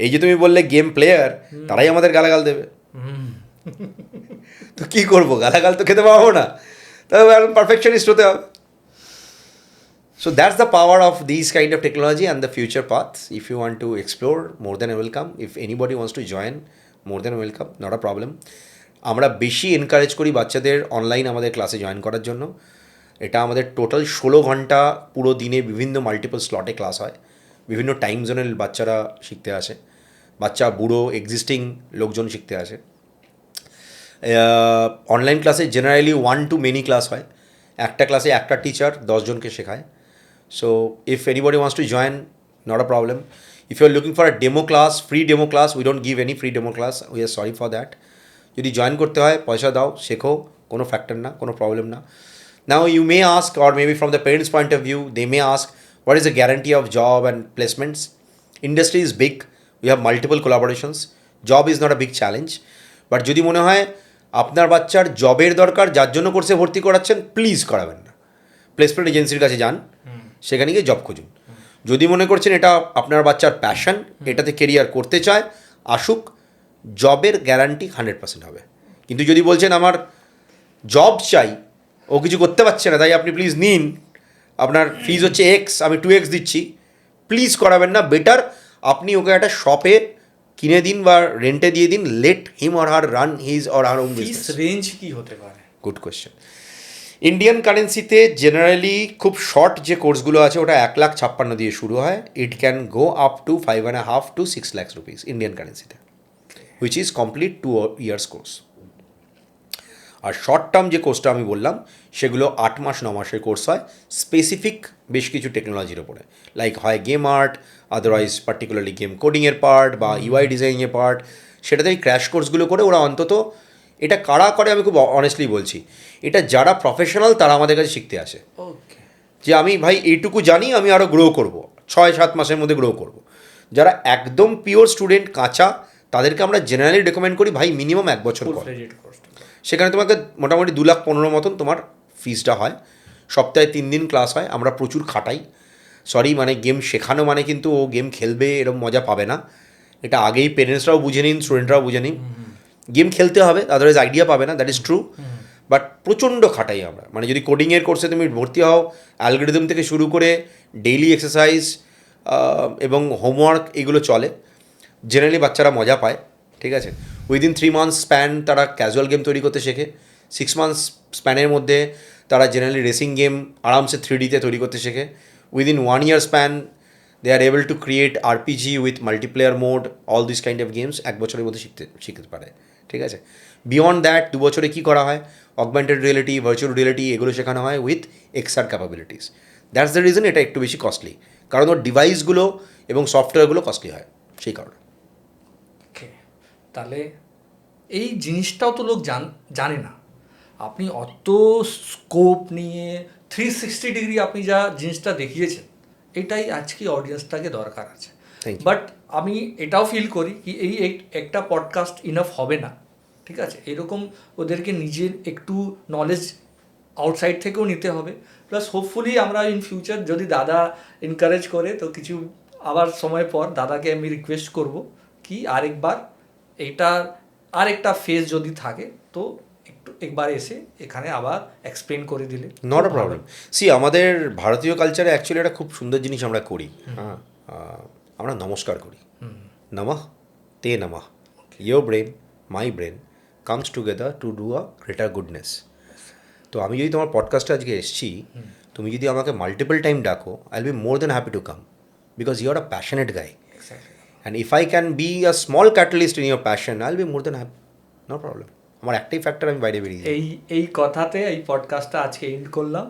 এই যে তুমি বললে গেম প্লেয়ার, তারাই আমাদের গালাগাল দেবে। তো কী করবো? গালাগাল তো খেতে পারবো না, তবে পারফেকশনিস্ট হতে হবে। So that's the power of these kind of technology and the future paths. If you want to explore, more than welcome. If anybody wants to join, more than welcome, not a problem. আমরা বেশি এনকারেজ করি বাচ্চাদের অনলাইন আমাদের ক্লাসে জয়েন করার জন্য। এটা আমাদের টোটাল 16 ঘন্টা পুরো দিনে বিভিন্ন মাল্টিপল স্লটে ক্লাস হয়। বিভিন্ন টাইম জোনের বাচ্চারা শিখতে আসে, বাচ্চা বুড়ো এক্সিস্টিং লোকজন শিখতে আসে। অনলাইন ক্লাসে জেনারেলি 1 to many ক্লাস হয়। একটা ক্লাসে একটা টিচার 10 জনকে শেখায়। So if anybody wants to join, not a problem. If you are looking for a demo class, free demo class, we don't give any free demo class. We are sorry for that. যদি জয়েন করতে হয় পয়সা দাও, শেখো, কোনো ফ্যাক্টর না, কোনো প্রবলেম না. Now you may ask, or maybe from the parents' point of view, they may ask, what is the guarantee of job and placements? Industry is big. We have multiple collaborations. Job is not a big challenge. But যদি মনে হয় আপনার বাচ্চার জবের দরকার, যার জন্য কোর্সে ভর্তি করাচ্ছেন, প্লিজ করাবেন না. প্লেসমেন্ট এজেন্সির কাছে যান, সেখানে গিয়ে জব খুঁজুন. যদি মনে করছেন এটা আপনার বাচ্চার প্যাশন, এটাতে কেরিয়ার করতে চায়, আসুক, জবের গ্যারান্টি 100% হবে. কিন্তু যদি বলছেন আমার জব চাই, ও কিছু করতে পারছে না, তাই আপনি প্লিজ নিন, আপনার ফিজ হচ্ছে এক্স, আমি 2x দিচ্ছি, প্লিজ করাবেন না. বেটার আপনি ওকে একটা শপে কিনে দিন বা রেন্টে দিয়ে দিন, let him or her run his or her own business. Range কি হতে পারে? Good question. ইন্ডিয়ান কারেন্সিতে জেনারেলি খুব শর্ট যে কোর্সগুলো আছে ওটা 1,56,000 দিয়ে শুরু হয়. It can go up to 5.5 to 6 lakhs rupees Indian কারেন্সিতে, which is complete 2 years course. আর শর্ট টার্ম যে কোর্সটা আমি বললাম সেগুলো 8 মাস 9 মাসের কোর্স হয়, স্পেসিফিক বেশ কিছু টেকনোলজির ওপরে, লাইক হয় game art, otherwise particularly game কোডিংয়ের পার্ট বা ইউআই ডিজাইনের পার্ট. সেটাতে এই ক্র্যাশ কোর্সগুলো করে ওরা অন্তত, এটা কারা করে আমি খুব অনেস্টলি বলছি, এটা যারা প্রফেশনাল তারা আমাদের কাছে শিখতে আসে. ওকে, যে আমি ভাই এইটুকু জানি, আমি আরও গ্রো করব, 6-7 মাসের মধ্যে গ্রো করব. যারা একদম পিওর স্টুডেন্ট কাঁচা, তাদেরকে আমরা জেনারেলি রেকমেন্ড করি ভাই মিনিমাম 1 বছর পর. সেখানে তোমাকে মোটামুটি 2,15,000 মতন তোমার ফিজটা হয়. সপ্তাহে 3 দিন ক্লাস হয়. আমরা প্রচুর খাটাই. সরি, মানে গেম শেখানো মানে কিন্তু ও গেম খেলবে এরকম মজা পাবে না. এটা আগেই পেরেন্টসরাও বুঝে নিন, স্টুডেন্টরাও বুঝে নিন. গেম খেলতে হবে, আদারওয়াইজ আইডিয়া পাবে না, দ্যাট ইজ ট্রু. বাট প্রচণ্ড খাটাই আমরা. মানে যদি কোডিংয়ের কোর্সে তুমি ভর্তি হও, অ্যালগরিদম থেকে শুরু করে ডেইলি এক্সারসাইজ এবং হোমওয়ার্ক এগুলো চলে. জেনারেলি বাচ্চারা মজা পায়, ঠিক আছে. উইদিন 3 months স্প্যান তারা ক্যাজুয়াল গেম তৈরি করতে শেখে. 6 months স্প্যানের মধ্যে তারা জেনারেলি রেসিং গেম আরামসে 3Dতে তৈরি করতে শেখে. Within 1 year span they are able to create RPG with multiplayer mode, all this kind of games 1 বছরের মধ্যে শিখতে পারে, ঠিক আছে. বিয়ন্ড দ্যাট 2 বছরে কী করা হয়, অগমেন্টেড রিয়েলিটি, ভার্চুয়াল রিয়েলিটি এগুলো শেখানো হয় with XR capabilities. That's the reason এটা একটু বেশি কস্টলি, কারণ ওর ডিভাইসগুলো এবং সফটওয়্যারগুলো কস্টলি হয় সেই কারণে. তাহলে এই জিনিসটাও তো লোক জানে না. আপনি অত স্কোপ নিয়ে 360 ডিগ্রি আপনি যা জিনিসটা দেখিয়েছেন, এটাই আজকে অডিয়েন্সটাকে দরকার আছে. বাট আমি এটাও ফিল করি কি এই একটা পডকাস্ট ইনাফ হবে না, ঠিক আছে. এরকম ওদেরকে নিজের একটু নলেজ আউটসাইড থেকেও নিতে হবে. প্লাস হোপফুলি আমরা ইন ফিউচার যদি দাদা এনকারেজ করে তো কিছু আবার সময় পর দাদাকে আমি রিকোয়েস্ট করব কি আরেকবার এটা আরেকটা ফেজ যদি থাকে তো একবার এসে এখানে আবার এক্সপ্লেন করে দিলে. Not a problem. সি, আমাদের ভারতীয় কালচারে অ্যাকচুয়ালি একটা খুব সুন্দর জিনিস আমরা করি. হ্যাঁ, আমরা নমস্কার করি. নমঃ তে নমঃ. Your brain, my brain comes together to do a greater goodness. তো আমি যদি তোমার পডকাস্টে আজকে এসেছি, তুমি যদি আমাকে মাল্টিপল টাইম ডাকো, I will be more than happy to come, because you are a passionate guy. And if I can be a small catalyst in your passion, I'll be more than happy. No problem. আমার একটাই ফ্যাক্টর, আমি বাইরে বেরিয়ে যাই. এই কথাতে এই পডকাস্টটা আজকে এন্ড করলাম.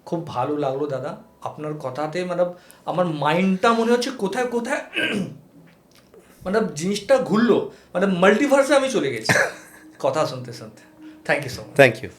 খুব ভালো লাগলো দাদা আপনার কথাতে. মানে আমার মাইন্ডটা মনে হচ্ছে কোথায় কোথায় মানে জিনিসটা ঘুরলো, মানে মাল্টিভার্সে আমি চলে গেছি কথা শুনতে শুনতে. Thank you so much. Thank you.